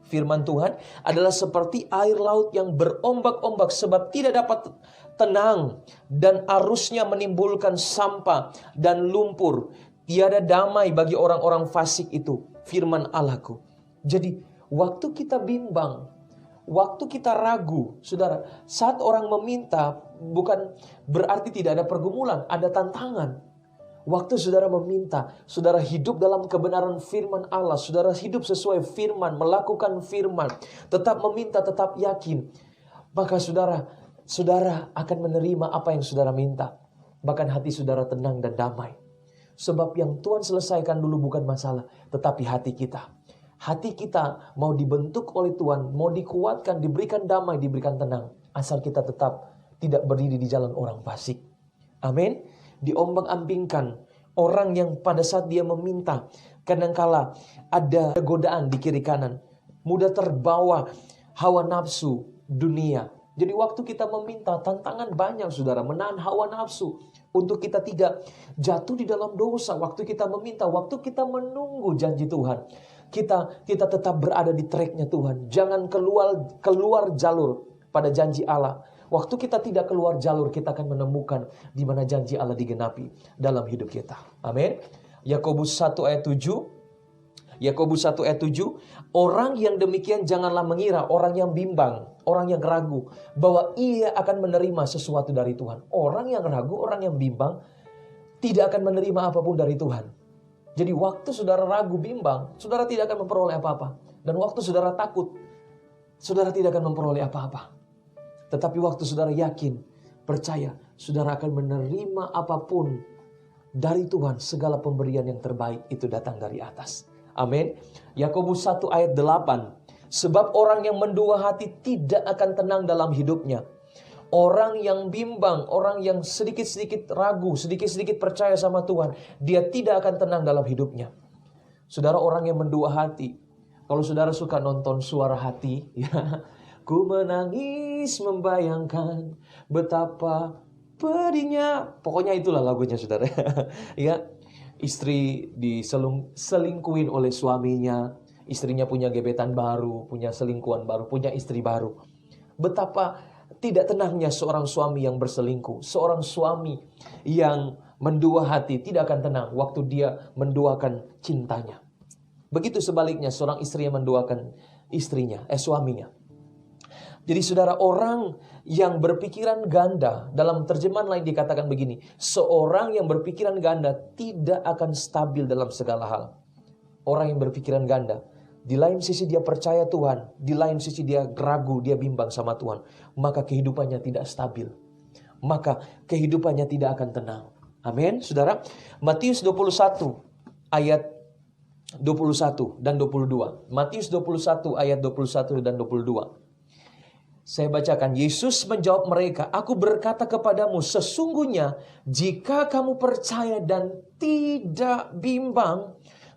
firman Tuhan, adalah seperti air laut yang berombak-ombak sebab tidak dapat tenang, dan arusnya menimbulkan sampah dan lumpur. Tiada damai bagi orang-orang fasik itu, firman Allahku. Jadi waktu kita bimbang, waktu kita ragu, saudara, saat orang meminta bukan berarti tidak ada pergumulan, ada tantangan. Waktu saudara meminta, saudara hidup dalam kebenaran firman Allah, saudara hidup sesuai firman, melakukan firman, tetap meminta, tetap yakin, maka saudara akan menerima apa yang saudara minta. Bahkan hati saudara tenang dan damai. Sebab yang Tuhan selesaikan dulu bukan masalah, tetapi hati kita. Hati kita mau dibentuk oleh Tuhan, mau dikuatkan, diberikan damai, diberikan tenang. Asal kita tetap tidak berdiri di jalan orang fasik. Amin. Diombang-ambingkan Orang yang pada saat dia meminta, kadangkala ada godaan di kiri kanan, mudah terbawa hawa nafsu dunia. Jadi waktu kita meminta, tantangan banyak saudara, menahan hawa nafsu. Untuk kita tidak jatuh di dalam dosa. Waktu kita meminta, waktu kita menunggu janji Tuhan, kita tetap berada di tracknya Tuhan. Jangan keluar jalur pada janji Allah. Waktu kita tidak keluar jalur, kita akan menemukan di mana janji Allah digenapi dalam hidup kita. Amin. Yakobus 1 ayat 7. Yakobus 1 ayat 7, orang yang demikian janganlah mengira, orang yang bimbang, orang yang ragu, bahwa ia akan menerima sesuatu dari Tuhan. Orang yang ragu, orang yang bimbang, tidak akan menerima apapun dari Tuhan. Jadi waktu saudara ragu, bimbang, saudara tidak akan memperoleh apa-apa. Dan waktu saudara takut, saudara tidak akan memperoleh apa-apa. Tetapi waktu saudara yakin, percaya, saudara akan menerima apapun dari Tuhan. Segala pemberian yang terbaik itu datang dari atas. Amin. Yakobus 1 ayat 8. Sebab orang yang mendua hati tidak akan tenang dalam hidupnya. Orang yang bimbang, orang yang sedikit-sedikit ragu, sedikit-sedikit percaya sama Tuhan, dia tidak akan tenang dalam hidupnya. Saudara, orang yang mendua hati, kalau saudara suka nonton Suara Hati, ya, ku menangis membayangkan betapa pedihnya. Pokoknya itulah lagunya saudara. Ya. Istri diselingkuhin oleh suaminya, istrinya punya gebetan baru, punya selingkuhan baru, punya istri baru. Betapa tidak tenangnya seorang suami yang berselingkuh, seorang suami yang mendua hati tidak akan tenang waktu dia menduakan cintanya. Begitu sebaliknya seorang istri yang menduakan suaminya. Jadi saudara, orang yang berpikiran ganda, dalam terjemahan lain dikatakan begini, seorang yang berpikiran ganda tidak akan stabil dalam segala hal. Orang yang berpikiran ganda, di lain sisi dia percaya Tuhan, di lain sisi dia ragu, dia bimbang sama Tuhan, maka kehidupannya tidak stabil. Maka kehidupannya tidak akan tenang. Amin, saudara. Matius 21 ayat 21 dan 22. Matius 21 ayat 21 dan 22. Saya bacakan, Yesus menjawab mereka, aku berkata kepadamu, sesungguhnya jika kamu percaya dan tidak bimbang,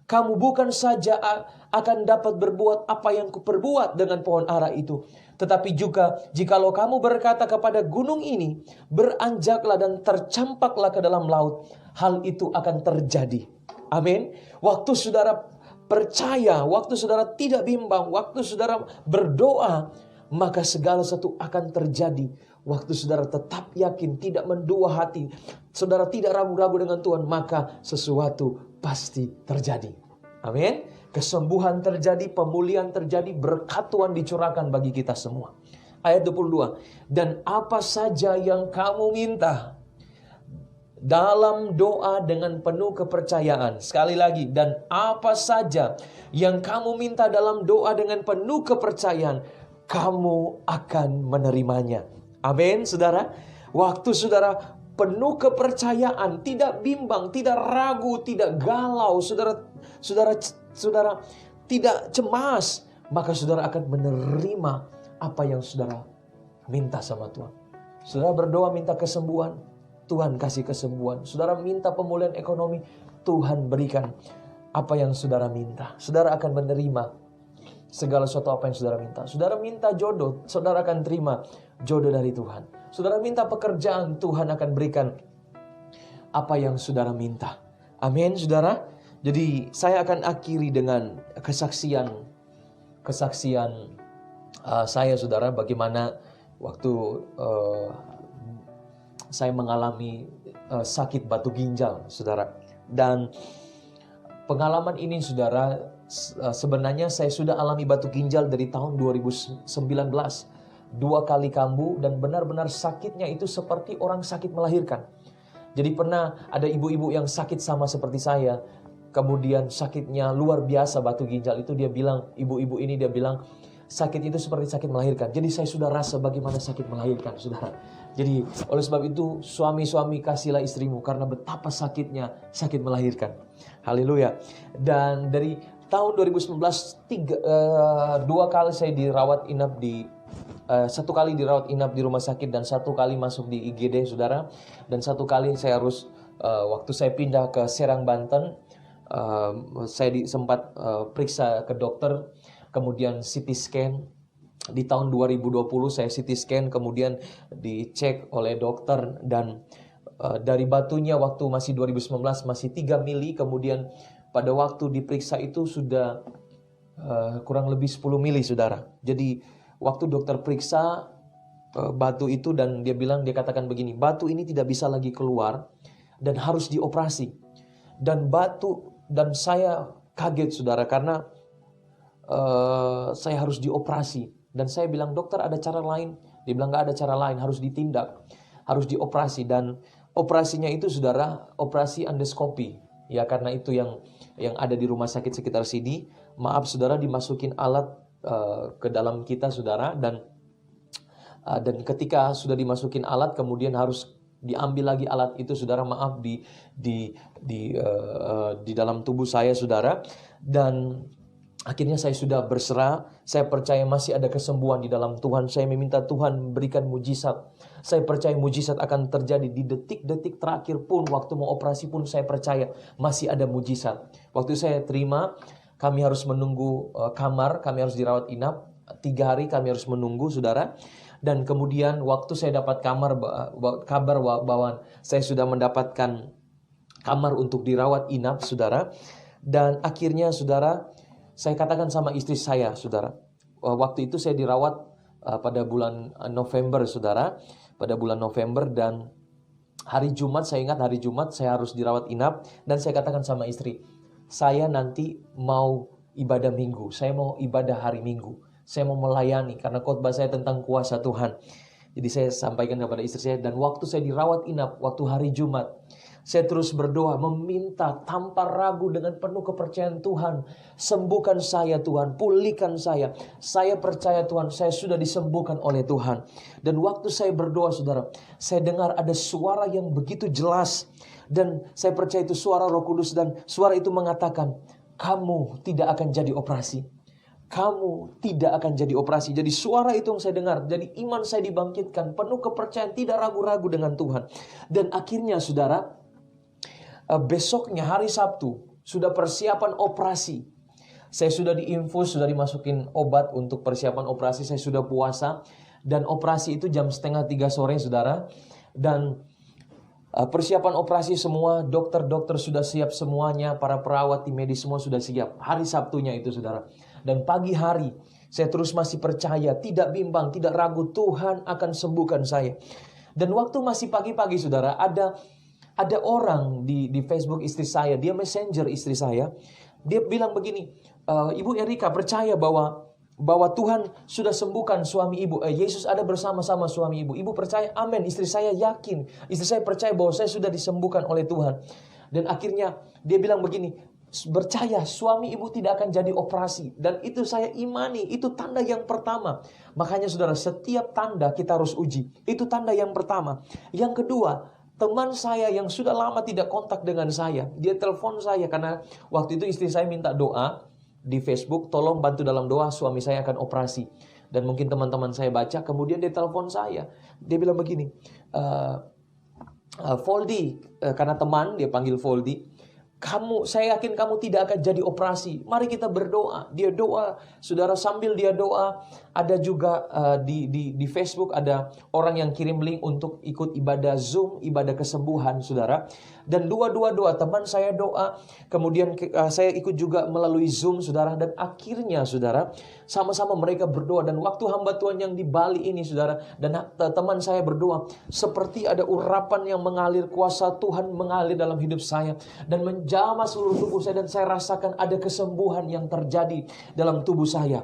kamu bukan saja akan dapat berbuat apa yang kuperbuat dengan pohon ara itu, tetapi juga jikalau kamu berkata kepada gunung ini, beranjaklah dan tercampaklah ke dalam laut, hal itu akan terjadi. Amin. Waktu saudara percaya, waktu saudara tidak bimbang, waktu saudara berdoa, maka segala sesuatu akan terjadi. Waktu saudara tetap yakin, tidak mendua hati, saudara tidak ragu-ragu dengan Tuhan, maka sesuatu pasti terjadi. Amin. Kesembuhan terjadi, pemulihan terjadi, berkat Tuhan dicurahkan bagi kita semua. Ayat 22. Dan apa saja yang kamu minta dalam doa dengan penuh kepercayaan. Sekali lagi, dan apa saja yang kamu minta dalam doa dengan penuh kepercayaan, kamu akan menerimanya. Amin, saudara. Waktu saudara penuh kepercayaan, tidak bimbang, tidak ragu, tidak galau, saudara tidak cemas, maka saudara akan menerima apa yang saudara minta sama Tuhan. Saudara berdoa minta kesembuhan, Tuhan kasih kesembuhan. Saudara minta pemulihan ekonomi, Tuhan berikan apa yang saudara minta. Saudara akan menerima segala sesuatu apa yang saudara minta. Saudara minta jodoh, saudara akan terima jodoh dari Tuhan. Saudara minta pekerjaan, Tuhan akan berikan apa yang saudara minta. Amin, saudara. Jadi saya akan akhiri dengan kesaksian saya, saudara, bagaimana waktu saya mengalami sakit batu ginjal, saudara. Dan pengalaman ini, saudara, sebenarnya saya sudah alami batu ginjal dari tahun 2019. 2 kali kambuh dan benar-benar sakitnya itu seperti orang sakit melahirkan. Jadi pernah ada ibu-ibu yang sakit sama seperti saya. Kemudian sakitnya luar biasa batu ginjal itu, dia bilang, ibu-ibu ini dia bilang, sakit itu seperti sakit melahirkan. Jadi saya sudah rasa bagaimana sakit melahirkan, saudara. Jadi oleh sebab itu suami-suami kasihlah istrimu, karena betapa sakitnya sakit melahirkan. Haleluya. Dan dari tahun 2019 2 kali saya dirawat inap di 1 kali dirawat inap di rumah sakit dan 1 kali masuk di IGD, saudara. Dan 1 kali saya harus waktu saya pindah ke Serang, Banten, saya sempat periksa ke dokter, kemudian CT scan. Di tahun 2020 saya CT scan, kemudian dicek oleh dokter, dan dari batunya waktu masih 2019 masih 3 mili, kemudian pada waktu diperiksa itu sudah kurang lebih 10 mili, saudara. Jadi waktu dokter periksa batu itu, dan dia katakan begini, batu ini tidak bisa lagi keluar dan harus dioperasi. Dan saya kaget, saudara, karena saya harus dioperasi. Dan saya bilang, dokter ada cara lain? Dia bilang gak ada cara lain, harus ditindak, harus dioperasi. Dan operasinya itu, saudara, operasi endoskopi. Ya, karena itu yang ada di rumah sakit sekitar sini. Maaf, saudara, dimasukin alat ke dalam kita, saudara, dan ketika sudah dimasukin alat, kemudian harus diambil lagi alat itu, saudara. Maaf, di dalam tubuh saya, saudara. Dan akhirnya saya sudah berserah. Saya percaya masih ada kesembuhan di dalam Tuhan. Saya meminta Tuhan berikan mujizat. Saya percaya mujizat akan terjadi di detik-detik terakhir pun. Waktu mau operasi pun saya percaya masih ada mujizat. Waktu saya terima, kami harus menunggu kamar. Kami harus dirawat inap 3 hari, kami harus menunggu, saudara. Dan kemudian waktu saya dapat kabar bahwa saya sudah mendapatkan kamar untuk dirawat inap, saudara. Dan akhirnya, saudara, saya katakan sama istri saya, saudara, waktu itu saya dirawat pada bulan November, saudara, pada bulan November, dan hari Jumat, saya ingat hari Jumat saya harus dirawat inap, dan saya katakan sama istri, saya nanti mau ibadah minggu, saya mau ibadah hari Minggu, saya mau melayani karena khotbah saya tentang kuasa Tuhan. Jadi saya sampaikan kepada istri saya, dan waktu saya dirawat inap, waktu hari Jumat, saya terus berdoa, meminta tanpa ragu dengan penuh kepercayaan, Tuhan, sembuhkan saya Tuhan, pulihkan saya. Saya percaya Tuhan, saya sudah disembuhkan oleh Tuhan. Dan waktu saya berdoa, saudara, saya dengar ada suara yang begitu jelas. Dan saya percaya itu suara Roh Kudus, dan suara itu mengatakan, kamu tidak akan jadi operasi. Kamu tidak akan jadi operasi. Jadi suara itu yang saya dengar. Jadi iman saya dibangkitkan, penuh kepercayaan, tidak ragu-ragu dengan Tuhan. Dan akhirnya, saudara, besoknya hari Sabtu sudah persiapan operasi. Saya sudah diinfus, sudah dimasukin obat untuk persiapan operasi. Saya sudah puasa, dan operasi itu jam 2:30 sore, saudara. Dan persiapan operasi semua, dokter-dokter sudah siap semuanya, para perawat, tim medis semua sudah siap. Hari Sabtunya itu, saudara. Dan pagi hari saya terus masih percaya, tidak bimbang, tidak ragu, Tuhan akan sembuhkan saya. Dan waktu masih pagi-pagi, saudara, ada orang di Facebook istri saya, dia messenger istri saya. Dia bilang begini, Ibu Erika percaya bahwa Tuhan sudah sembuhkan suami ibu. Yesus ada bersama-sama suami ibu. Ibu percaya? Amin. Istri saya yakin. Istri saya percaya bahwa saya sudah disembuhkan oleh Tuhan. Dan akhirnya dia bilang begini, percaya suami ibu tidak akan jadi operasi. Dan itu saya imani, itu tanda yang pertama. Makanya, saudara, setiap tanda kita harus uji. Itu tanda yang pertama. Yang kedua, teman saya yang sudah lama tidak kontak dengan saya, dia telepon saya karena waktu itu istri saya minta doa di Facebook, tolong bantu dalam doa, suami saya akan operasi. Dan mungkin teman-teman saya baca, kemudian dia telepon saya. Dia bilang begini, Voldy, karena teman, dia panggil Voldy, saya yakin kamu tidak akan jadi operasi. Mari kita berdoa. Dia doa, saudara, sambil dia doa, ada juga di Facebook ada orang yang kirim link untuk ikut ibadah Zoom, ibadah kesembuhan, saudara. Dan doa teman saya doa, kemudian saya ikut juga melalui Zoom, saudara. Dan akhirnya, saudara, sama-sama mereka berdoa. Dan waktu hamba Tuhan yang di Bali ini, saudara, dan teman saya berdoa, seperti ada urapan yang mengalir, kuasa Tuhan mengalir dalam hidup saya dan menjamah seluruh tubuh saya, dan saya rasakan ada kesembuhan yang terjadi dalam tubuh saya.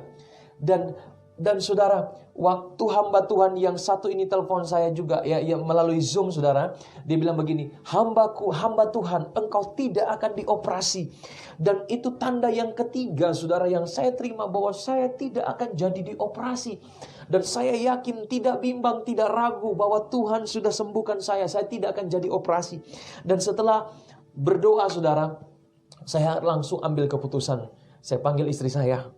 Dan saudara, waktu hamba Tuhan yang satu ini telepon saya juga ya melalui Zoom, saudara. Dia bilang begini, hamba Tuhan, engkau tidak akan dioperasi. Dan itu tanda yang ketiga, saudara, yang saya terima bahwa saya tidak akan jadi dioperasi. Dan saya yakin, tidak bimbang, tidak ragu bahwa Tuhan sudah sembuhkan saya tidak akan jadi operasi. Dan setelah berdoa, saudara, saya langsung ambil keputusan. Saya panggil istri saya.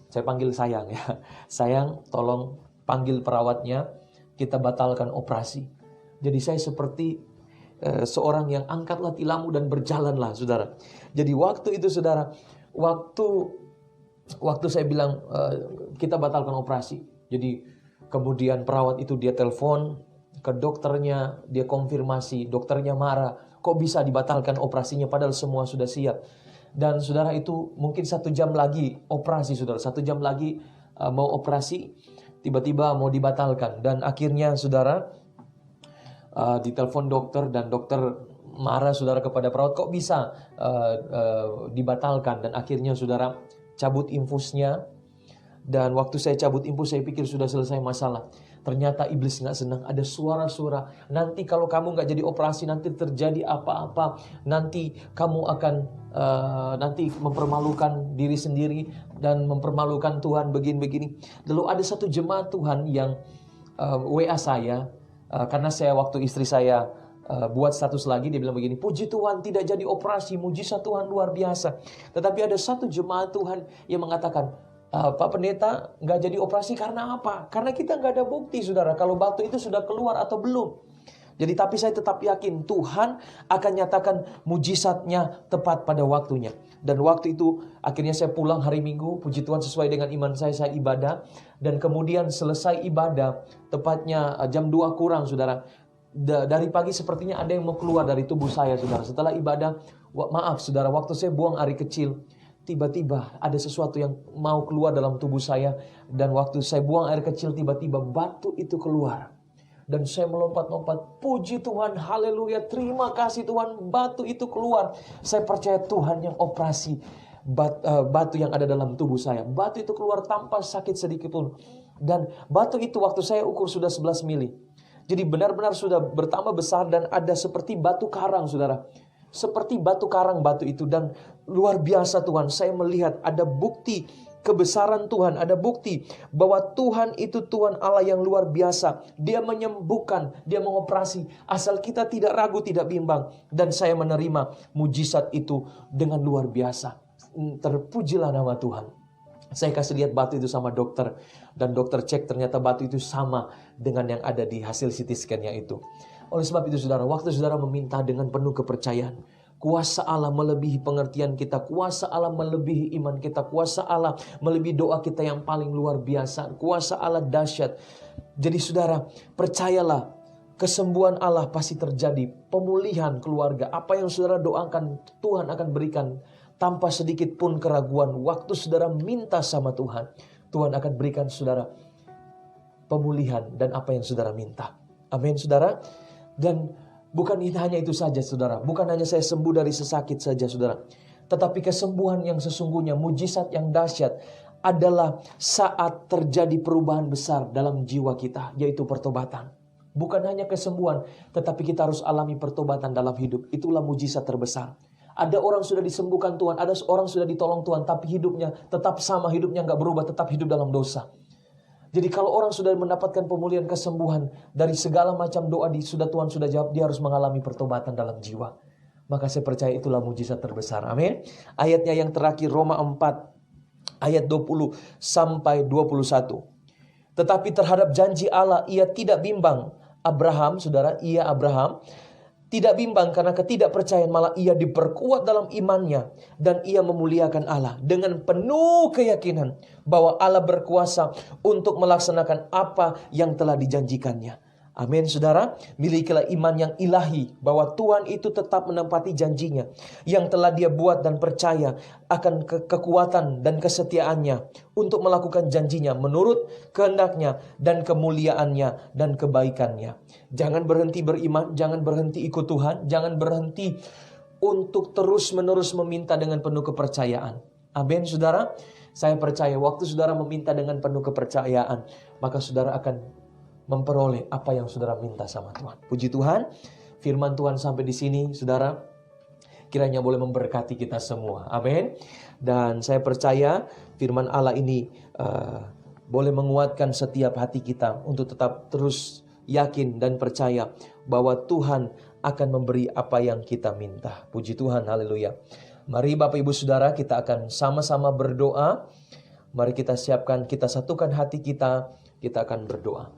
Saya panggil sayang ya. Sayang, tolong panggil perawatnya, kita batalkan operasi. Jadi saya seperti seorang yang angkatlah tilammu dan berjalanlah, saudara. Jadi waktu itu, saudara, waktu saya bilang kita batalkan operasi. Jadi kemudian perawat itu dia telepon ke dokternya, dia konfirmasi, dokternya marah, kok bisa dibatalkan operasinya padahal semua sudah siap. Dan saudara, itu mungkin 1 jam lagi operasi, saudara, 1 jam lagi mau operasi, tiba-tiba mau dibatalkan. Dan akhirnya, saudara, ditelepon dokter dan dokter marah, saudara, kepada perawat, kok bisa dibatalkan. Dan akhirnya, saudara, cabut infusnya. Dan waktu saya cabut infus, saya pikir sudah selesai masalah. Ternyata iblis nggak senang. Ada suara-suara, nanti kalau kamu nggak jadi operasi, nanti terjadi apa-apa, nanti kamu akan nanti mempermalukan diri sendiri dan mempermalukan Tuhan begini-begini. Lalu ada satu jemaat Tuhan yang WA saya, karena saya waktu istri saya buat status lagi, dia bilang begini, puji Tuhan tidak jadi operasi, mujizat Tuhan luar biasa. Tetapi ada satu jemaat Tuhan yang mengatakan, Pak Pendeta nggak jadi operasi karena apa? Karena kita nggak ada bukti, saudara, kalau batu itu sudah keluar atau belum. Jadi tapi saya tetap yakin Tuhan akan nyatakan mujizatnya tepat pada waktunya. Dan waktu itu akhirnya saya pulang hari Minggu, puji Tuhan sesuai dengan iman saya ibadah. Dan kemudian selesai ibadah, tepatnya jam 2 kurang, saudara. Dari pagi sepertinya ada yang mau keluar dari tubuh saya, saudara. Setelah ibadah, maaf saudara, waktu saya buang air kecil, tiba-tiba ada sesuatu yang mau keluar dalam tubuh saya. Dan waktu saya buang air kecil, tiba-tiba batu itu keluar. Dan saya melompat-lompat, puji Tuhan, haleluya, terima kasih Tuhan, batu itu keluar. Saya percaya Tuhan yang operasi batu yang ada dalam tubuh saya. Batu itu keluar tanpa sakit sedikit pun. Dan batu itu waktu saya ukur sudah 11 mili. Jadi benar-benar sudah bertambah besar dan ada seperti batu karang, saudara. Seperti batu karang batu itu. Dan luar biasa Tuhan, saya melihat ada bukti kebesaran Tuhan, ada bukti bahwa Tuhan itu Tuhan Allah yang luar biasa. Dia menyembuhkan, dia mengoperasi, asal kita tidak ragu, tidak bimbang. Dan saya menerima mujizat itu dengan luar biasa. Terpujilah nama Tuhan. Saya kasih lihat batu itu sama dokter, dan dokter cek ternyata batu itu sama dengan yang ada di hasil CT scan-nya itu. Oleh sebab itu saudara, waktu saudara meminta dengan penuh kepercayaan, kuasa Allah melebihi pengertian kita, kuasa Allah melebihi iman kita, kuasa Allah melebihi doa kita yang paling luar biasa, kuasa Allah dahsyat. Jadi saudara, percayalah, kesembuhan Allah pasti terjadi, pemulihan keluarga, apa yang saudara doakan Tuhan akan berikan tanpa sedikit pun keraguan. Waktu saudara minta sama Tuhan, Tuhan akan berikan saudara pemulihan dan apa yang saudara minta. Amin saudara. Dan bukan hanya itu saja saudara, bukan hanya saya sembuh dari sesakit saja saudara, tetapi kesembuhan yang sesungguhnya, mujizat yang dahsyat adalah saat terjadi perubahan besar dalam jiwa kita, yaitu pertobatan. Bukan hanya kesembuhan, tetapi kita harus alami pertobatan dalam hidup. Itulah mujizat terbesar. Ada orang sudah disembuhkan Tuhan, ada orang sudah ditolong Tuhan, tapi hidupnya tetap sama, hidupnya nggak berubah, tetap hidup dalam dosa. Jadi kalau orang sudah mendapatkan pemulihan, kesembuhan dari segala macam doa sudah Tuhan sudah jawab, dia harus mengalami pertobatan dalam jiwa. Maka saya percaya itulah mujizat terbesar. Amin. Ayatnya yang terakhir Roma 4 ayat 20 sampai 21. Tetapi terhadap janji Allah ia tidak bimbang. Abraham, saudara, Abraham tidak bimbang karena ketidakpercayaan, malah ia diperkuat dalam imannya dan ia memuliakan Allah dengan penuh keyakinan bahwa Allah berkuasa untuk melaksanakan apa yang telah dijanjikannya. Amin saudara, milikilah iman yang ilahi bahwa Tuhan itu tetap menepati janjinya yang telah dia buat, dan percaya akan kekuatan dan kesetiaannya untuk melakukan janjinya menurut kehendaknya dan kemuliaannya dan kebaikannya. Jangan berhenti beriman, jangan berhenti ikut Tuhan, jangan berhenti untuk terus-menerus meminta dengan penuh kepercayaan. Amin saudara, saya percaya waktu saudara meminta dengan penuh kepercayaan, maka saudara akan memperoleh apa yang saudara minta sama Tuhan. Puji Tuhan, firman Tuhan sampai di sini, saudara, kiranya boleh memberkati kita semua. Amin. Dan saya percaya firman Allah ini boleh menguatkan setiap hati kita untuk tetap terus yakin dan percaya bahwa Tuhan akan memberi apa yang kita minta. Puji Tuhan, haleluya. Mari Bapak Ibu Saudara, kita akan sama-sama berdoa. Mari kita siapkan, kita satukan hati kita akan berdoa.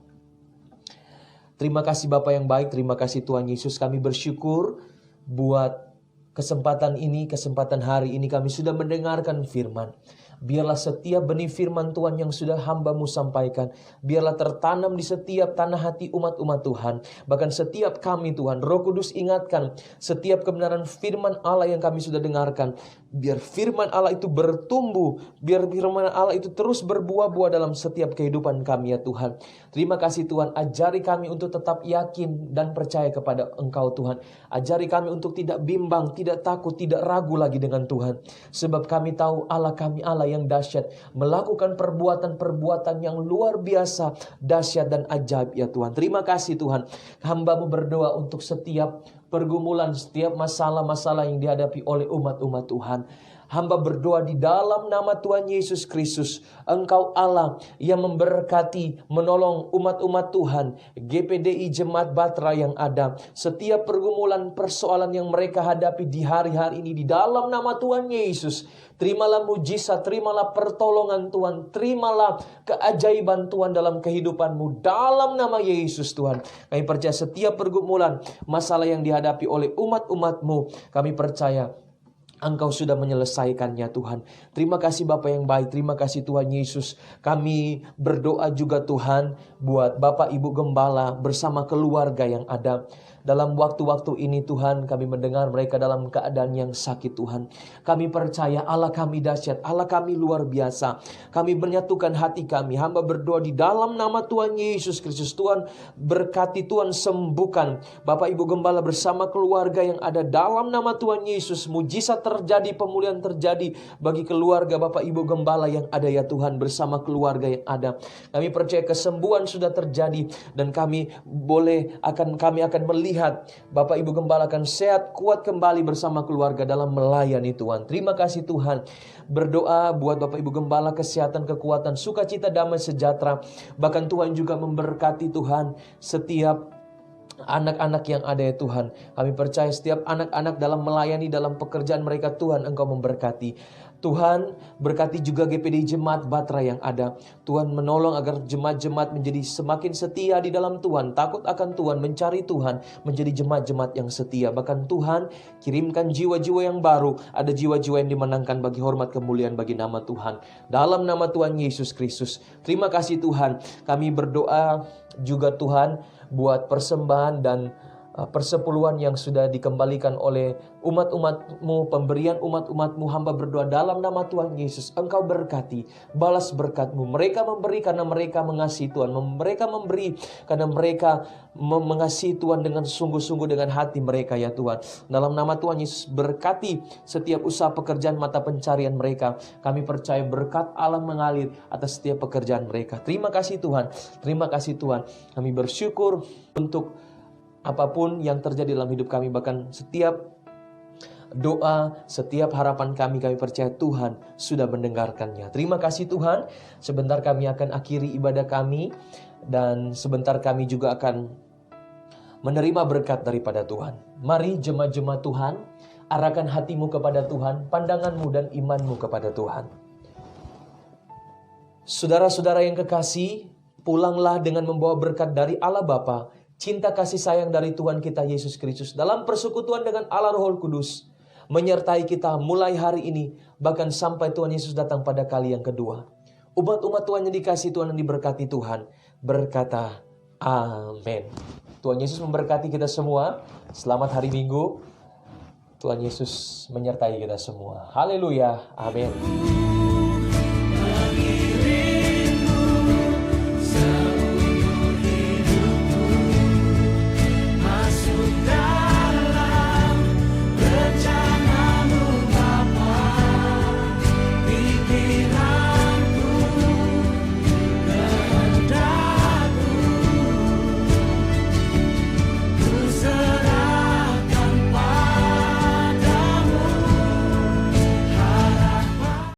Terima kasih Bapa yang baik, terima kasih Tuhan Yesus. Kami bersyukur buat kesempatan ini, kesempatan hari ini kami sudah mendengarkan firman. Biarlah setiap benih firman Tuhan yang sudah hamba-Mu sampaikan, biarlah tertanam di setiap tanah hati umat-umat Tuhan. Bahkan setiap kami Tuhan, Roh Kudus ingatkan setiap kebenaran firman Allah yang kami sudah dengarkan. Biar firman Allah itu bertumbuh, biar firman Allah itu terus berbuah-buah dalam setiap kehidupan kami ya Tuhan. Terima kasih Tuhan, ajari kami untuk tetap yakin dan percaya kepada Engkau Tuhan. Ajari kami untuk tidak bimbang, tidak takut, tidak ragu lagi dengan Tuhan. Sebab kami tahu Allah kami Allah yang dahsyat, melakukan perbuatan-perbuatan yang luar biasa, dahsyat dan ajaib ya Tuhan. Terima kasih Tuhan. Hamba-Mu berdoa untuk setiap pergumulan, setiap masalah-masalah yang dihadapi oleh umat-umat Tuhan. Hamba berdoa di dalam nama Tuhan Yesus Kristus. Engkau Allah yang memberkati, menolong umat-umat Tuhan. GPDI Jemaat Batra yang ada. Setiap pergumulan, persoalan yang mereka hadapi di hari-hari ini. Di dalam nama Tuhan Yesus. Terimalah mujizat, terimalah pertolongan Tuhan. Terimalah keajaiban Tuhan dalam kehidupanmu. Dalam nama Yesus Tuhan. Kami percaya setiap pergumulan, masalah yang dihadapi oleh umat-umat-Mu. Kami percaya Engkau sudah menyelesaikannya Tuhan. Terima kasih Bapa yang baik. Terima kasih Tuhan Yesus. Kami berdoa juga Tuhan buat Bapak Ibu Gembala bersama keluarga yang ada. Dalam waktu-waktu ini Tuhan, kami mendengar mereka dalam keadaan yang sakit Tuhan. Kami percaya Allah kami dahsyat, Allah kami luar biasa. Kami menyatukan hati kami. Hamba berdoa di dalam nama Tuhan Yesus Kristus. Tuhan berkati, Tuhan sembuhkan Bapak Ibu Gembala bersama keluarga yang ada dalam nama Tuhan Yesus. Mujizat terjadi, pemulihan terjadi bagi keluarga Bapak Ibu Gembala yang ada ya Tuhan, bersama keluarga yang ada. Kami percaya kesembuhan sudah terjadi dan kami akan melihat Bapak Ibu Gembala akan sehat, kuat kembali bersama keluarga dalam melayani Tuhan. Terima kasih Tuhan. Berdoa buat Bapak Ibu Gembala kesehatan, kekuatan, sukacita, damai, sejahtera. Bahkan Tuhan juga memberkati Tuhan setiap anak-anak yang ada ya Tuhan. Kami percaya setiap anak-anak dalam melayani, dalam pekerjaan mereka Tuhan Engkau memberkati. Tuhan berkati juga GPD Jemaat Batra yang ada. Tuhan menolong agar jemaat-jemaat menjadi semakin setia di dalam Tuhan. Takut akan Tuhan, mencari Tuhan, menjadi jemaat-jemaat yang setia. Bahkan Tuhan kirimkan jiwa-jiwa yang baru. Ada jiwa-jiwa yang dimenangkan bagi hormat kemuliaan bagi nama Tuhan. Dalam nama Tuhan Yesus Kristus. Terima kasih Tuhan. Kami berdoa juga Tuhan buat persembahan dan persepuluhan yang sudah dikembalikan oleh umat-umat-Mu, pemberian umat-umat-Mu. Hamba berdoa dalam nama Tuhan Yesus, Engkau berkati, balas berkat-Mu. Mereka memberi karena mereka mengasihi Tuhan. Mereka memberi karena mereka mengasihi Tuhan dengan sungguh-sungguh, dengan hati mereka ya Tuhan. Dalam nama Tuhan Yesus, berkati setiap usaha pekerjaan mata pencarian mereka. Kami percaya berkat Allah mengalir atas setiap pekerjaan mereka. Terima kasih Tuhan. Terima kasih Tuhan. Kami bersyukur untuk apapun yang terjadi dalam hidup kami, bahkan setiap doa, setiap harapan kami percaya Tuhan sudah mendengarkannya. Terima kasih Tuhan. Sebentar kami akan akhiri ibadah kami dan sebentar kami juga akan menerima berkat daripada Tuhan. Mari jemaat-jemaat Tuhan, arahkan hatimu kepada Tuhan, pandanganmu dan imanmu kepada Tuhan. Saudara-saudara yang kekasih, pulanglah dengan membawa berkat dari Allah Bapa, cinta kasih sayang dari Tuhan kita Yesus Kristus dalam persekutuan dengan Allah Roh Kudus menyertai kita mulai hari ini bahkan sampai Tuhan Yesus datang pada kali yang kedua. Umat-umat Tuhan yang dikasihi Tuhan, yang diberkati Tuhan berkata amin. Tuhan Yesus memberkati kita semua. Selamat hari Minggu. Tuhan Yesus menyertai kita semua. Haleluya. Amin.